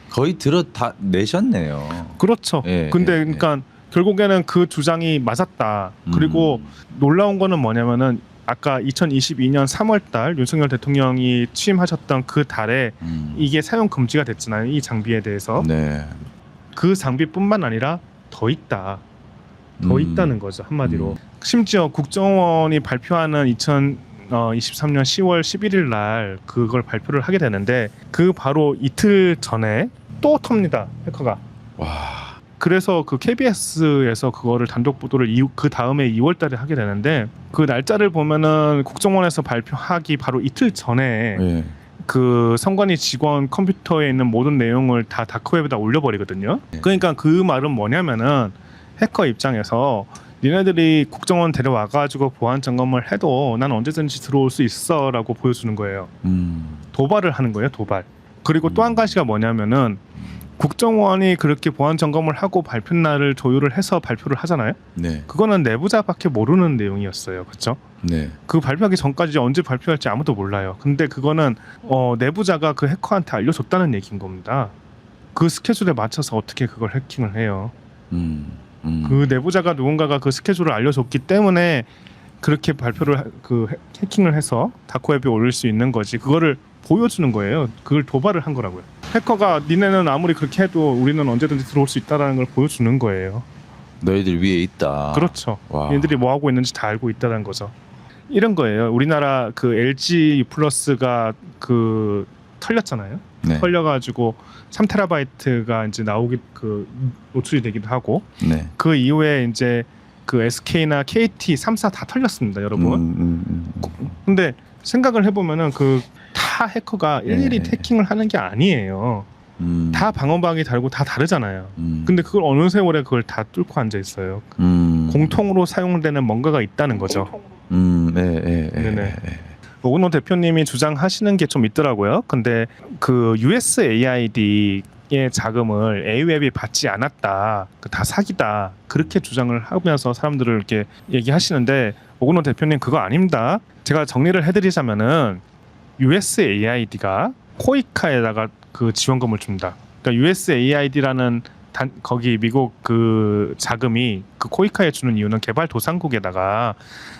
거의 다 내셨네요. 그렇죠. 예, 근데 예, 그러니까 결국에는 그 주장이 맞았다. 그리고 놀라운 거는 뭐냐면은 아까 2022년 3월달 윤석열 대통령이 취임하셨던 그 달에 이게 사용 금지가 됐잖아요. 이 장비에 대해서. 네. 그 장비뿐만 아니라 더 있다. 더 있다는 거죠. 한마디로. 심지어 국정원이 발표하는 2023년 10월 11일 날 그걸 발표를 하게 되는데 그 바로 이틀 전에 또 텁니다. 해커가. 와. 그래서 그 KBS에서 그거를 단독 보도를 그 다음에 2월 달에 하게 되는데 그 날짜를 보면은 국정원에서 발표하기 바로 이틀 전에 네. 그 선관위 직원 컴퓨터에 있는 모든 내용을 다 다크웹에다 올려버리거든요. 그러니까 그 말은 뭐냐면은 해커 입장에서 니네들이 국정원 데려와가지고 보안 점검을 해도 난 언제든지 들어올 수 있어라고 보여주는 거예요. 도발을 하는 거예요. 도발. 그리고 또 한 가지가 뭐냐면은 국정원이 그렇게 보안 점검을 하고 발표 날을 조율을 해서 발표를 하잖아요. 네. 그거는 내부자밖에 모르는 내용이었어요. 그렇죠? 네. 그 발표하기 전까지 언제 발표할지 아무도 몰라요. 근데 그거는 내부자가 그 해커한테 알려줬다는 얘기인 겁니다. 그 스케줄에 맞춰서 어떻게 그걸 해킹을 해요. 그 내부자가 누군가가 그 스케줄을 알려줬기 때문에 그렇게 발표를 해킹을 해서 다크웹에 올릴 수 있는 거지. 그거를 보여주는 거예요. 그걸 도발을 한 거라고요. 해커가 니네는 아무리 그렇게 해도 우리는 언제든지 들어올 수 있다라는 걸 보여주는 거예요. 너희들 위에 있다. 그렇죠. 와. 얘들이 뭐 하고 있는지 다 알고 있다는 거죠. 이런 거예요. 우리나라 그 LG 플러스가 그 털렸잖아요. 네. 털려가지고 3TB가 이제 나오기 노출이 되기도 하고 네. 그 이후에 이제 그 SK나 KT 3사 다 털렸습니다, 여러분. 근데 생각을 해보면은 다 해커가 일일이 해킹을 하는 게 아니에요. 다 방어막이 달고 다 다르잖아요. 근데 그걸 어느 세월에 그걸 다 뚫고 앉아 있어요. 공통으로 사용되는 뭔가가 있다는 거죠. 네네. 오근호 대표님이 주장하시는 게 좀 있더라고요. 근데 그 USAID의 자금을 A웹이 받지 않았다, 다 사기다, 그렇게 주장을 하면서 사람들을 이렇게 얘기하시는데 오근호 대표님 그거 아닙니다. 제가 정리를 해드리자면은 USAID가 코이카에다가 그 지원금을 줍니다. 그러니까 USAID라는 거기 미국 그 자금이 그 코이카에 주는 이유는 개발도상국에다가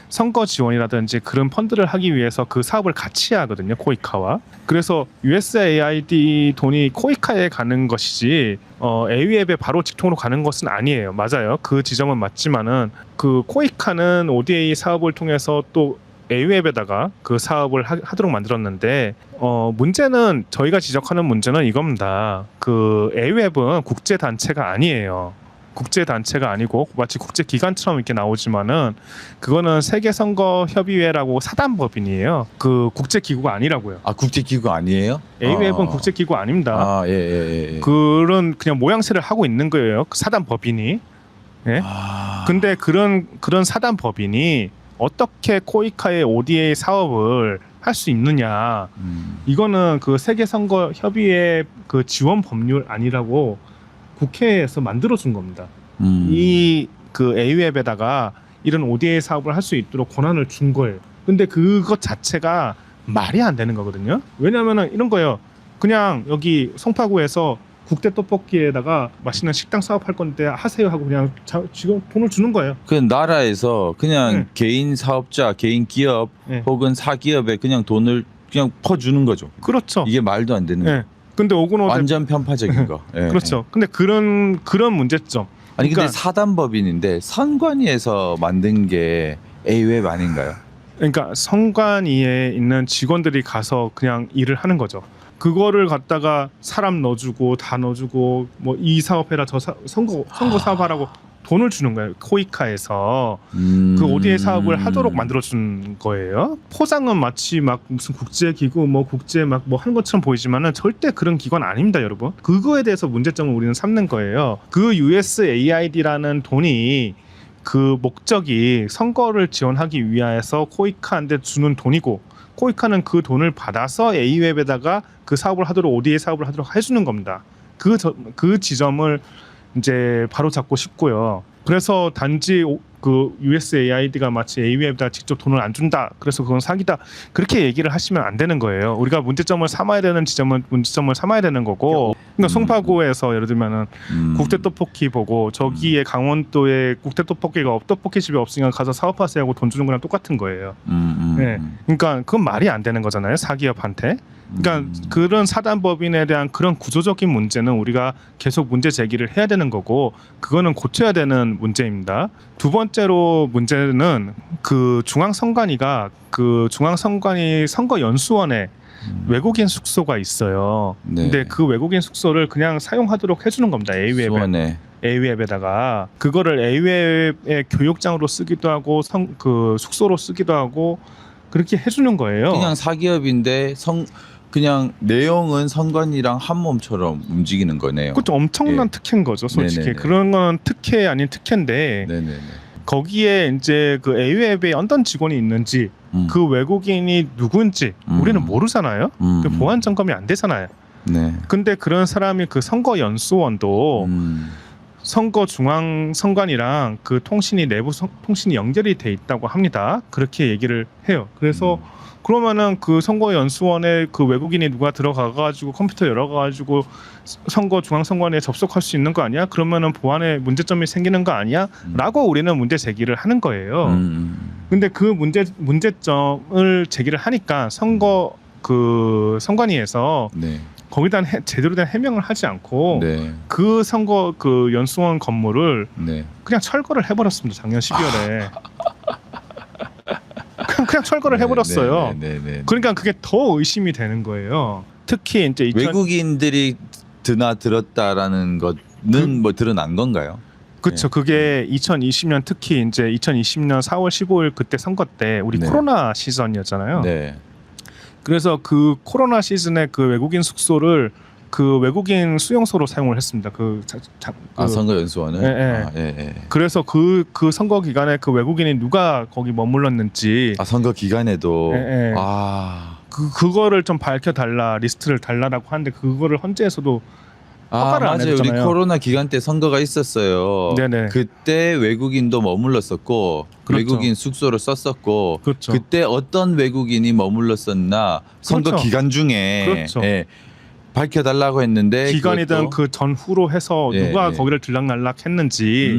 선거 지원이라든지 그런 펀드를 하기 위해서 그 사업을 같이 하거든요, 코이카와. 그래서 USAID 돈이 코이카에 가는 것이지 A웹에 바로 직통으로 가는 것은 아니에요. 맞아요. 그 지점은 맞지만은 그 코이카는 ODA 사업을 통해서 또 A웹에다가 그 사업을 하도록 만들었는데 문제는, 저희가 지적하는 문제는 이겁니다. 그 A웹은 국제 단체가 아니에요. 국제 단체가 아니고 마치 국제 기관처럼 이렇게 나오지만은 그거는 세계 선거 협의회라고 사단법인이에요. 그 국제 기구가 아니라고요. 아, 국제 기구 아니에요? A웹은 국제 기구 아닙니다. 예. 그런 그냥 모양새를 하고 있는 거예요. 사단법인이. 예? 근데 그런 사단법인이 어떻게 코이카의 ODA 사업을 할 수 있느냐? 이거는 그 세계 선거 협의회 그 지원 법률 아니라고 국회에서 만들어준 겁니다. 이 그 A웹에다가 이런 ODA 사업을 할 수 있도록 권한을 준 거예요. 근데 그것 자체가 말이 안 되는 거거든요. 왜냐하면 이런 거예요. 그냥 여기 송파구에서 국대 떡볶이에다가 맛있는 식당 사업할 건데 하세요 하고 그냥 지금 돈을 주는 거예요. 그 나라에서 그냥 네. 개인 사업자, 개인 기업 네. 혹은 사기업에 그냥 돈을 그냥 퍼주는 거죠. 그렇죠. 이게 말도 안 되는 예. 거. 근데 오근호 완전 편파적인 거. 예, 그렇죠. 근데 그런 문제점. 아니 근데 그러니까- 사단법인인데 선관위에서 만든 게 A웹 아닌가요? 그러니까 성관위에 있는 직원들이 가서 그냥 일을 하는 거죠. 그거를 갖다가 사람 넣어주고 다 넣어주고 뭐 이 사업해라 저 선거 사업하라고 돈을 주는 거예요. 코이카에서 그 ODA 사업을 하도록 만들어준 거예요. 포장은 마치 막 무슨 국제기구 뭐 국제 막 뭐 하는 것처럼 보이지만은 절대 그런 기관 아닙니다, 여러분. 그거에 대해서 문제점을 우리는 삼는 거예요. 그 USAID라는 돈이 그 목적이 선거를 지원하기 위해서 코이카한테 주는 돈이고 코이카는 그 돈을 받아서 A웹에다가 그 사업을 하도록 ODA 사업을 하도록 해주는 겁니다. 그 지점을 이제 바로 잡고 싶고요. 그래서 단지 그 USAID가 마치 A웹에다 직접 돈을 안 준다. 그래서 그건 사기다. 그렇게 얘기를 하시면 안 되는 거예요. 우리가 문제점을 삼아야 되는 지점은 문제점을 삼아야 되는 거고. 그러니까 송파구에서 예를 들면은 국대 떡볶이 보고 저기에 강원도에 국대 떡볶이가 떡볶이 집이 없으니까 가서 사업하세요 하고 돈 주는 거랑 똑같은 거예요. 네. 그러니까 그건 말이 안 되는 거잖아요. 사기업한테. 그러니까 그런 사단법인에 대한 그런 구조적인 문제는 우리가 계속 문제 제기를 해야 되는 거고 그거는 고쳐야 되는 문제입니다. 두 번째로 문제는 그 중앙선관위가 그 중앙선관위 선거연수원에 외국인 숙소가 있어요. 네. 근데 그 외국인 숙소를 그냥 사용하도록 해주는 겁니다. A웹에. A웹에다가 그거를 A웹의 교육장으로 쓰기도 하고 그 숙소로 쓰기도 하고 그렇게 해주는 거예요. 그냥 사기업인데 그냥 내용은 선관위랑 한 몸처럼 움직이는 거네요. 그것도 엄청난 예. 특혜인 거죠, 솔직히. 네네네. 그런 건 특혜 아닌 특혜인데 네네네. 거기에 이제 그 A웹에 어떤 직원이 있는지 그 외국인이 누군지 우리는 모르잖아요. 그 보안 점검이 안 되잖아요. 네. 근데 그런 사람이 그 선거연수원도 선거 중앙 선관이랑 그 통신이 내부 통신이 연결이 돼 있다고 합니다. 그렇게 얘기를 해요. 그래서 그러면은 그 선거연수원에 그 외국인이 누가 들어가가지고 컴퓨터 열어가지고 선거 중앙 선관위에 접속할 수 있는 거 아니야? 그러면은 보안에 문제점이 생기는 거 아니야? 라고 우리는 문제 제기를 하는 거예요. 근데 그 문제점을 제기를 하니까 그 선관위에서 네. 거기다 제대로 된 해명을 하지 않고 네. 그 선거 그 연수원 건물을 네. 그냥 철거를 해버렸습니다. 작년 12월에 그냥 철거를 해버렸어요. 네. 그러니까 그게 더 의심이 되는 거예요. 특히 이제 외국인들이 드나들었다라는 것은 뭐 드러난 건가요? 그렇죠. 네. 그게 2020년 특히 이제 2020년 4월 15일 그때 선거 때 우리 네. 코로나 시즌이었잖아요. 네. 그래서 그 코로나 시즌에 그 외국인 숙소를 그 외국인 수용소로 사용을 했습니다. 선거연수원은. 예. 그래서 그 선거 기간에 그 외국인이 누가 거기 머물렀는지 선거 기간에도. 예. 그거를 좀 밝혀달라 리스트를 달라라고 하는데 그거를 헌재에서도 허가를 안 맞아요. 우리 해줬잖아요. 코로나 기간 때 선거가 있었어요. 네네. 그때 외국인도 머물렀었고 그렇죠. 외국인 숙소를 썼었고 그렇죠. 그때 어떤 외국인이 머물렀었나 선거 그렇죠. 기간 중에 그렇죠. 밝혀달라고 했는데 기간이든 그 전후로 해서 예, 누가 예. 거기를 들락날락 했는지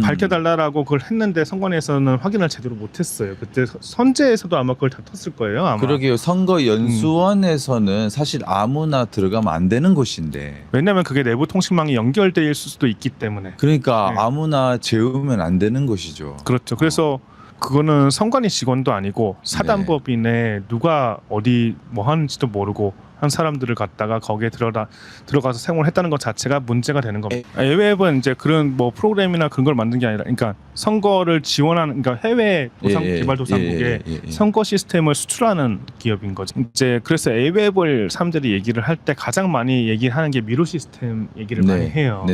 밝혀달라고 그걸 했는데 선관위에서는 확인을 제대로 못했어요. 그때 선재에서도 아마 그걸 다퉜을 거예요. 아마. 그러게요. 선거연수원에서는 사실 아무나 들어가면 안 되는 곳인데 왜냐하면 그게 내부 통신망이 연결돼 있을 수도 있기 때문에. 그러니까 네. 아무나 재우면 안 되는 곳이죠. 그렇죠. 그래서 그거는 선관위 직원도 아니고 사단법인에 누가 어디 뭐 하는지도 모르고 한 사람들을 갖다가 거기에 들어가서 사용을 했다는 것 자체가 문제가 되는 겁니다. A웹은 이제 그런 뭐 프로그램이나 그런 걸 만든 게 아니라, 그러니까 선거를 지원하는, 그러니까 해외 개발도상국에 선거 시스템을 수출하는 기업인 거죠. 이제 그래서 A웹을 사람들이 얘기를 할 때 가장 많이 얘기하는 게 미루 시스템 얘기를 많이 해요.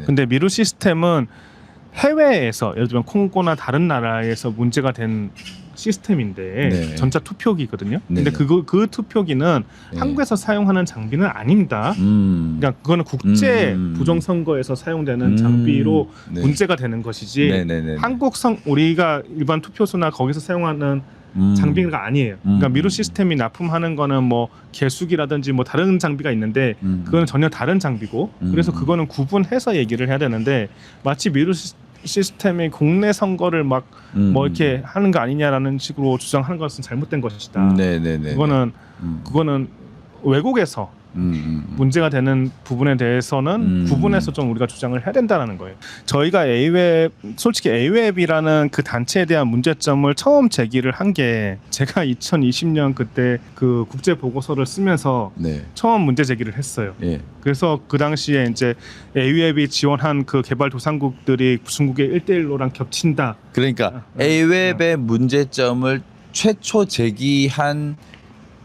근데 미루 시스템은 해외에서 예를 들면 콩고나 다른 나라에서 문제가 된 시스템인데 전자 투표기거든요. 근데 그 투표기는 한국에서 사용하는 장비는 아닙니다. 그러니까 그거는 국제 부정 선거에서 사용되는 장비로 문제가 되는 것이지. 한국 우리가 일반 투표소나 거기서 사용하는 장비가 아니에요. 그러니까 미루 시스템이 납품하는 거는 뭐 계수기라든지 뭐 다른 장비가 있는데 그거는 전혀 다른 장비고 그래서 그거는 구분해서 얘기를 해야 되는데 마치 미루 시스템이 국내 선거를 막 뭐 이렇게 하는 거 아니냐라는 식으로 주장하는 것은 잘못된 것이다. 네네네. 그거는 외국에서 문제가 되는 부분에 대해서는 구분해서 좀 우리가 주장을 해야 된다는 거예요. 저희가 솔직히 A웹이라는 그 단체에 대한 문제점을 처음 제기를 한 게 제가 2020년 그때 그 국제 보고서를 쓰면서 네. 처음 문제 제기를 했어요. 예. 그래서 그 당시에 이제 A웹이 지원한 그 개발도상국들이 중국의 1대1로랑 겹친다. 그러니까 A웹의 문제점을 최초 제기한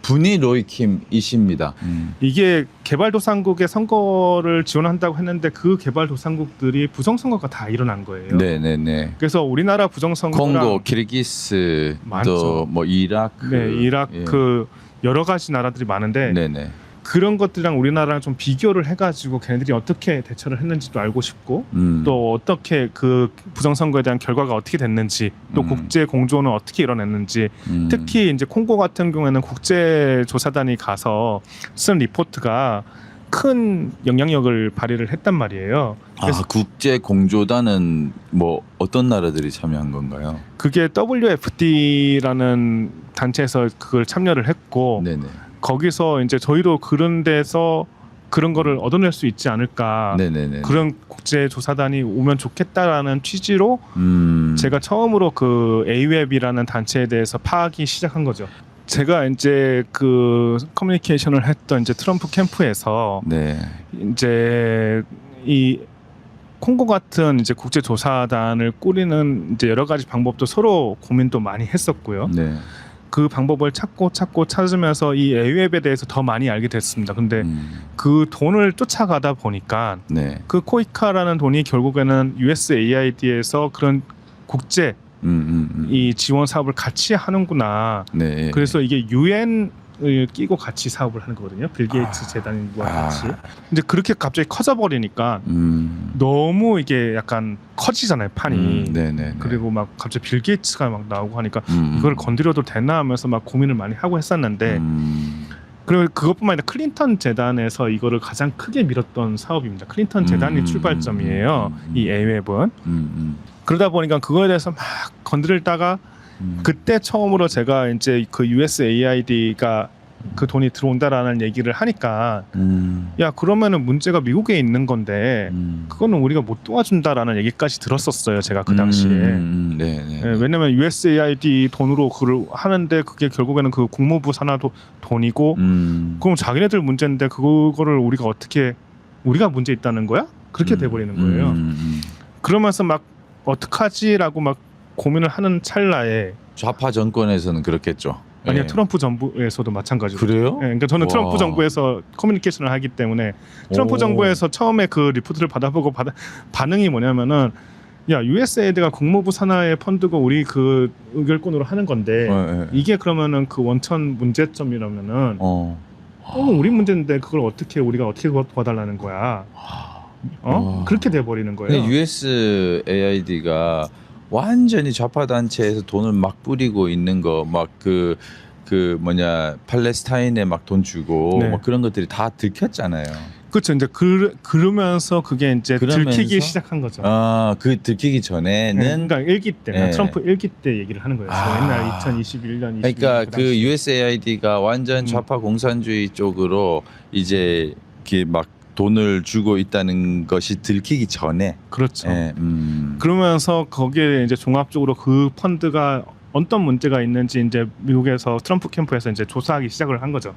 분이 로이킴이십니다. 이게 개발도상국의 선거를 지원한다고 했는데 그 개발도상국들이 부정선거가 다 일어난 거예요. 네네네. 그래서 우리나라 부정선거랑 콩고, 키르기스, 많죠. 또 뭐 이라크, 네, 이라크 여러 가지 나라들이 많은데 네네. 그런 것들이랑 우리나라랑 좀 비교를 해가지고 걔네들이 어떻게 대처를 했는지도 알고 싶고 또 어떻게 그 부정선거에 대한 결과가 어떻게 됐는지 또 국제 공조는 어떻게 이뤄냈는지 특히 이제 콩고 같은 경우에는 국제조사단이 가서 쓴 리포트가 큰 영향력을 발휘를 했단 말이에요. 그래서 국제 공조단은 뭐 어떤 나라들이 참여한 건가요? 그게 WFD라는 단체에서 그걸 참여를 했고 네네. 거기서 이제 저희도 그런 데서 그런 거를 얻어낼 수 있지 않을까. 네네네. 그런 국제조사단이 오면 좋겠다라는 취지로 제가 처음으로 그 A웹이라는 단체에 대해서 파악이 시작한 거죠. 제가 이제 그 커뮤니케이션을 했던 이제 트럼프 캠프에서 네. 이제 이 콩고 같은 이제 국제조사단을 꾸리는 이제 여러 가지 방법도 서로 고민도 많이 했었고요. 네. 그 방법을 찾고 찾으면서 이 A웹에 대해서 더 많이 알게 됐습니다. 근데 그 돈을 쫓아가다 보니까 네. 그 코이카라는 돈이 결국에는 USAID에서 그런 국제 이 지원 사업을 같이 하는구나. 네. 그래서 이게 유엔을 끼고 같이 사업을 하는 거거든요. 빌 게이츠 재단과 같이. 근데 그렇게 갑자기 커져 버리니까 너무 이게 약간 커지잖아요, 판이. 네네. 그리고 막 갑자기 빌 게이츠가 막 나오고 하니까 이걸 건드려도 되나 하면서 막 고민을 많이 하고 했었는데 그리고 그것뿐만 아니라 클린턴 재단에서 이거를 가장 크게 밀었던 사업입니다. 클린턴 재단이 출발점이에요. 이 A웹은. 그러다 보니까 그거에 대해서 막 건드리다가 그때 처음으로 제가 이제 그 USAID가 그 돈이 들어온다라는 얘기를 하니까 야 그러면은 문제가 미국에 있는 건데 그거는 우리가 못 도와준다라는 얘기까지 들었었어요. 제가 그 당시에. 네. 왜냐면 USAID 돈으로 그걸 하는데 그게 결국에는 그 국무부 산하도 돈이고 그럼 자기네들 문제인데 그거를 우리가 어떻게 우리가 문제 있다는 거야? 그렇게 돼버리는 거예요. 그러면서 막 어떡하지라고 막 고민을 하는 찰나에 좌파 정권에서는 그렇겠죠. 아니요 예. 트럼프 정부에서도 마찬가지고. 그래요? 예, 그러니까 저는 와. 트럼프 정부에서 커뮤니케이션을 하기 때문에 트럼프 오. 정부에서 처음에 그 리포트를 받아보고 반응이 뭐냐면은 야 USAID가 국무부 산하의 펀드고 우리 그 의결권으로 하는 건데 이게 그러면은 그 원천 문제점이라면은 우리 문제인데 그걸 우리가 어떻게 도와달라는 거야. 그렇게 돼버리는 거예요. 근데 USAID가 완전히 좌파 단체에서 돈을 막 뿌리고 있는 거 막 그 뭐냐 팔레스타인에 막 돈 주고 네. 막 그런 것들이 다 들켰잖아요. 그렇죠. 이제 그러면서 그게 이제 들키기 시작한 거죠. 그 들키기 전에는 그러니까 일기 때 네. 트럼프 일기 때 얘기를 하는 거예요. 옛날 2021년, 22년. 그러니까 그 USAID가 완전 좌파 공산주의 쪽으로 이제 이렇게 막 돈을 주고 있다는 것이 들키기 전에. 그렇죠. 예, 그러면서 거기에 이제 종합적으로 그 펀드가 어떤 문제가 있는지 이제 미국에서 트럼프 캠프에서 이제 조사하기 시작을 한 거죠.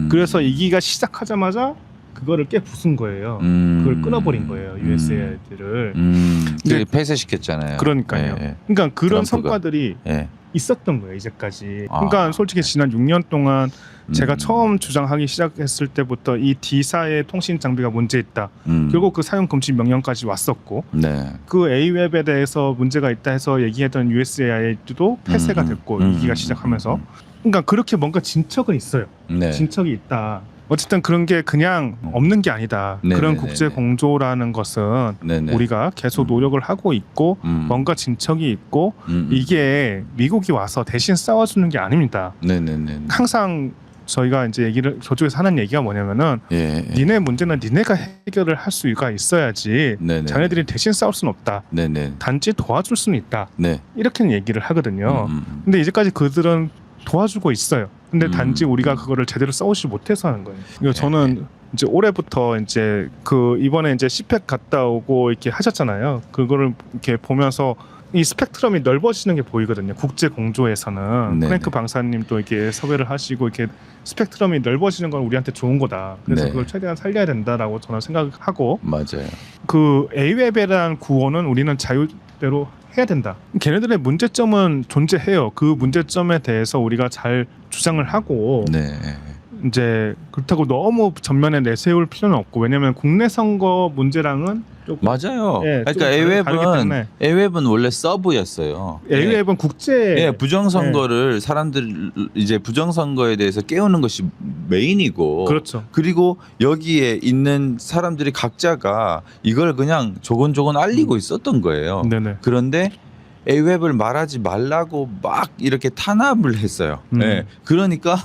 그래서 이기가 시작하자마자 그거를 깨부순 거예요. 그걸 끊어버린 거예요, USAID를. 근데 폐쇄시켰잖아요. 그러니까요. 예. 그러니까 그런 트럼프가. 성과들이 예. 있었던 거예요, 이제까지. 그러니까 솔직히 지난 6년 동안 제가 처음 주장하기 시작했을 때부터 이 D사의 통신 장비가 문제 있다. 결국 그 사용 금지 명령까지 왔었고, 네. 그 A웹에 대해서 문제가 있다 해서 얘기했던 USAID도 폐쇄가 됐고, 이기가 시작하면서. 그러니까 그렇게 뭔가 진척은 있어요. 네. 진척이 있다. 어쨌든 그런 게 그냥 없는 게 아니다. 네네네네. 그런 국제 공조라는 것은 네네. 우리가 계속 노력을 하고 있고 뭔가 진척이 있고 이게 미국이 와서 대신 싸워주는 게 아닙니다. 네네네. 항상 저희가 이제 얘기를 저쪽에서 하는 얘기가 뭐냐면은 예. 니네 문제는 니네가 해결을 할 수가 있어야지 네네. 자네들이 대신 싸울 수는 없다. 네네. 단지 도와줄 수는 있다. 네. 이렇게는 얘기를 하거든요. 근데 이제까지 그들은 도와주고 있어요. 근데 단지 우리가 그거를 제대로 싸우지 못해서 하는 거예요. 그래서 저는 이제 올해부터 이제 그 이번에 이제 CPEC 갔다 오고 이렇게 하셨잖아요. 그거를 이렇게 보면서 이 스펙트럼이 넓어지는 게 보이거든요. 국제 공조에서는 네네. 프랭크 방사님도 이렇게 섭외를 하시고 이렇게 스펙트럼이 넓어지는 건 우리한테 좋은 거다. 그래서 네. 그걸 최대한 살려야 된다라고 저는 생각하고 맞아요. 그 A웹에 대한 구호는 우리는 자유대로 해야 된다. 걔네들의 문제점은 존재해요. 그 문제점에 대해서 우리가 잘 주장을 하고 네. 이제 그렇다고 너무 전면에 내세울 필요는 없고 왜냐하면 국내 선거 문제랑은 조금 맞아요. 예, 그러니까 좀 다르기 때문에. A웹은 원래 서브였어요. A웹은 국제 예, 부정선거를 사람들 이제 부정선거에 대해서 깨우는 것이 메인이고, 그렇죠. 그리고 여기에 있는 사람들이 각자가 이걸 그냥 조곤조곤 알리고 있었던 거예요. 네네. 그런데 A웹을 말하지 말라고 막 이렇게 탄압을 했어요. 예, 그러니까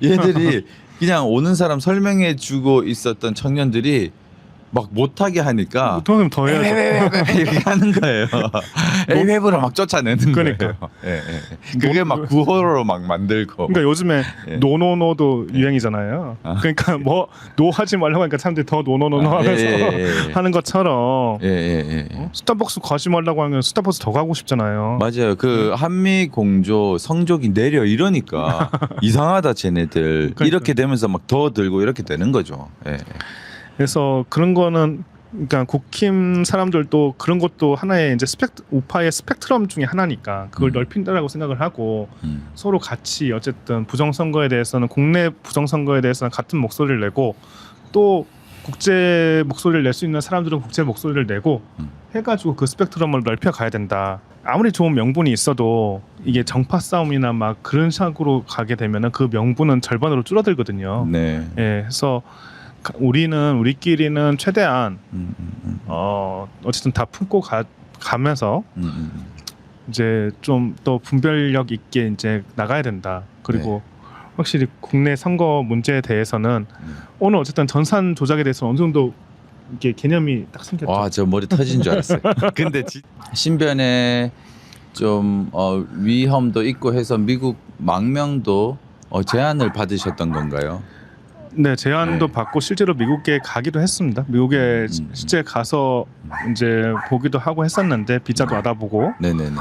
얘들이 그냥 오는 사람 설명해 주고 있었던 청년들이 막 못하게 하니까 돈은 더 해야죠. 이렇게 하는 거예요. A웹으로 막 쫓아내는 그러니까. 거예요. 예, 예. 그게 막 구호로 막 만들고. 그러니까 요즘에 예. 노노노도 유행이잖아요. 그러니까 뭐 노 하지 말라고 하니까 사람들이 더 노노노노 하면서 하는 것처럼 예, 예, 예. 스타벅스 가지 말라고 하면 스타벅스 더 가고 싶잖아요. 맞아요. 그 한미 공조 성적이 내려 이러니까 이상하다 쟤네들. 그러니까. 이렇게 되면서 막 더 들고 이렇게 되는 거죠. 예. 그래서 그런 거는 그러니까 국힘 사람들도 그런 것도 하나의 이제 우파의 스펙트럼 중에 하나니까 그걸 넓힌다라고 생각을 하고 서로 같이 어쨌든 부정선거에 대해서는 국내 부정선거에 대해서는 같은 목소리를 내고 또 국제 목소리를 낼 수 있는 사람들은 국제 목소리를 내고 해가지고 그 스펙트럼을 넓혀 가야 된다. 아무리 좋은 명분이 있어도 이게 정파 싸움이나 막 그런 식으로 가게 되면은 그 명분은 절반으로 줄어들거든요. 네. 예, 그래서 우리끼리는 최대한 어쨌든 다 품고 가면서 이제 좀 더 분별력 있게 이제 나가야 된다. 그리고 확실히 국내 선거 문제에 대해서는 오늘 어쨌든 전산 조작에 대해서 어느 정도 이게 개념이 딱 생겼죠. 와, 저 머리 터진 줄 알았어요. 근데 신변에 좀 위험도 있고 해서 미국 망명도 제안을 받으셨던 건가요? 네, 제안도 받고 실제로 미국에 가기도 했습니다. 미국에 실제 가서 이제 보기도 하고 했었는데 비자도 받아보고. 네네네.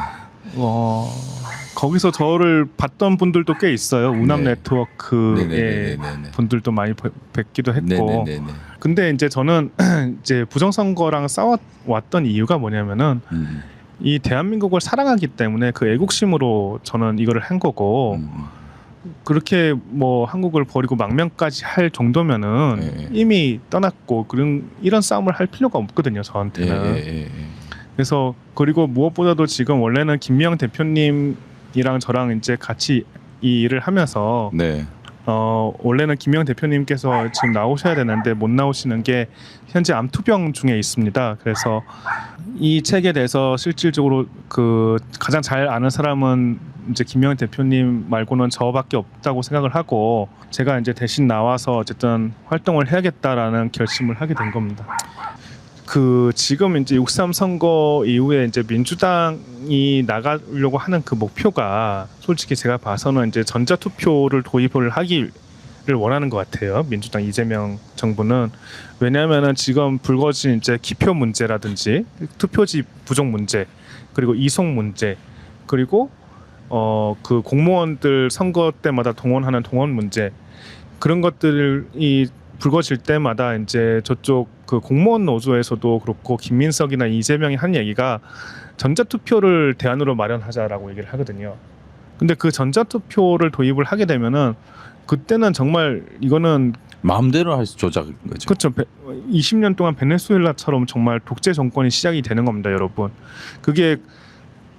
거기서 저를 봤던 분들도 꽤 있어요. 우남 네. 네트워크의 네네네네네. 분들도 많이 뵙기도 했고. 네네네네. 근데 이제 저는 이제 부정선거랑 싸워왔던 이유가 뭐냐면은 이 대한민국을 사랑하기 때문에 그 애국심으로 저는 이거를 한 거고. 그렇게 뭐 한국을 버리고 망명까지 할 정도면은 이미 떠났고 이런 싸움을 할 필요가 없거든요, 저한테는. 그래서 그리고 무엇보다도 지금 원래는 김미영 대표님이랑 저랑 이제 같이 이 일을 하면서 네. 원래는 김미영 대표님께서 지금 나오셔야 되는데 못 나오시는 게 현재 암투병 중에 있습니다. 그래서 이 책에 대해서 실질적으로 그 가장 잘 아는 사람은 이제 김미영 대표님 말고는 저밖에 없다고 생각을 하고 제가 이제 대신 나와서 어쨌든 활동을 해야겠다라는 결심을 하게 된 겁니다. 그 지금 이제 6.3 선거 이후에 이제 민주당이 나가려고 하는 그 목표가 솔직히 제가 봐서는 이제 전자투표를 도입을 하기를 원하는 것 같아요. 민주당 이재명 정부는. 왜냐하면은 지금 불거진 이제 기표 문제라든지 투표지 부족 문제 그리고 이송 문제 그리고 그 공무원들 선거 때마다 동원하는 동원 문제 그런 것들이 불거질 때마다 이제 저쪽 그 공무원 노조에서도 그렇고 김민석이나 이재명이 한 얘기가 전자투표를 대안으로 마련하자라고 얘기를 하거든요. 근데 그 전자투표를 도입을 하게 되면은 그때는 정말 이거는 마음대로 할 수 조작인 거죠. 그렇죠. 20년 동안 베네수엘라처럼 정말 독재 정권이 시작이 되는 겁니다, 여러분. 그게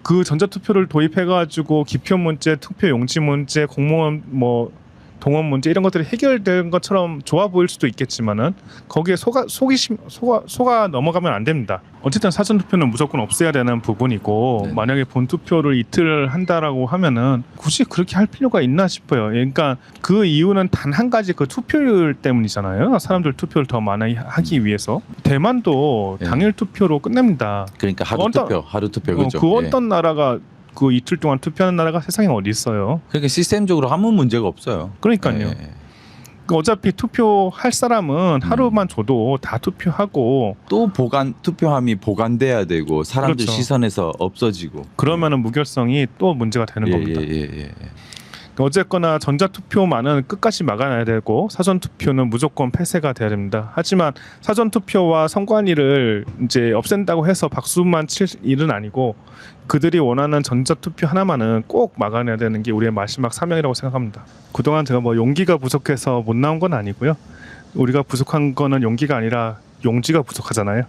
그 전자투표를 도입해가지고 기표 문제, 투표 용지 문제, 공무원 뭐 동원 문제 이런 것들이 해결된 것처럼 좋아 보일 수도 있겠지만은 거기에 속아 넘어가면 안 됩니다. 어쨌든 사전 투표는 무조건 없애야 되는 부분이고 네. 만약에 본 투표를 이틀 한다라고 하면은 굳이 그렇게 할 필요가 있나 싶어요. 그러니까 그 이유는 단 한 가지 그 투표율 때문이잖아요. 사람들 투표를 더 많이 하기 위해서. 대만도 네. 당일 투표로 끝냅니다. 그러니까 하루 투표 그죠? 그 어떤 나라가 그 이틀 동안 투표하는 나라가 세상에 어디 있어요? 그러니까 시스템적으로 아무 문제가 없어요. 그러니까요. 예. 그 어차피 투표할 사람은 하루만 줘도 다 투표하고 또 투표함이 보관돼야 되고 사람들 그렇죠. 시선에서 없어지고 그러면은 무결성이 또 문제가 되는 겁니다. 예. 어쨌거나 전자투표만은 끝까지 막아놔야 되고 사전투표는 무조건 폐쇄가 돼야 됩니다. 하지만 사전투표와 선관위를 이제 없앤다고 해서 박수만 칠 일은 아니고 그들이 원하는 전자투표 하나만은 꼭 막아내야 되는 게 우리의 마지막 사명이라고 생각합니다. 그동안 제가 뭐 용기가 부족해서 못 나온 건 아니고요. 우리가 부족한 거는 용기가 아니라 용지가 부족하잖아요.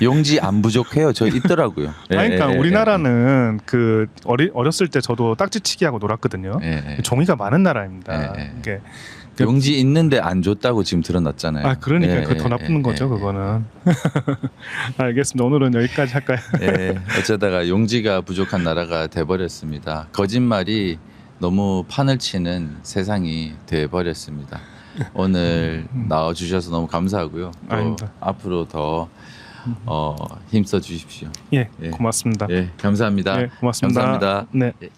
용지 안 부족해요. 저 있더라고요. 그러니까 우리나라는 그 어렸을 때 저도 딱지치기하고 놀았거든요. 종이가 많은 나라입니다. 이게 용지 있는데 안 줬다고 지금 드러났잖아요. 그러니까 그 더 나쁜 거죠, 그거는. 알겠습니다. 오늘은 여기까지 할까요? 어쩌다가 용지가 부족한 나라가 돼버렸습니다. 거짓말이 너무 판을 치는 세상이 돼버렸습니다. 오늘 나와주셔서 너무 감사하고요. 또 아닙니다. 앞으로 더 힘써 주십시오. 예, 고맙습니다. 감사합니다. 예, 고맙습니다. 감사합니다. 네. 예.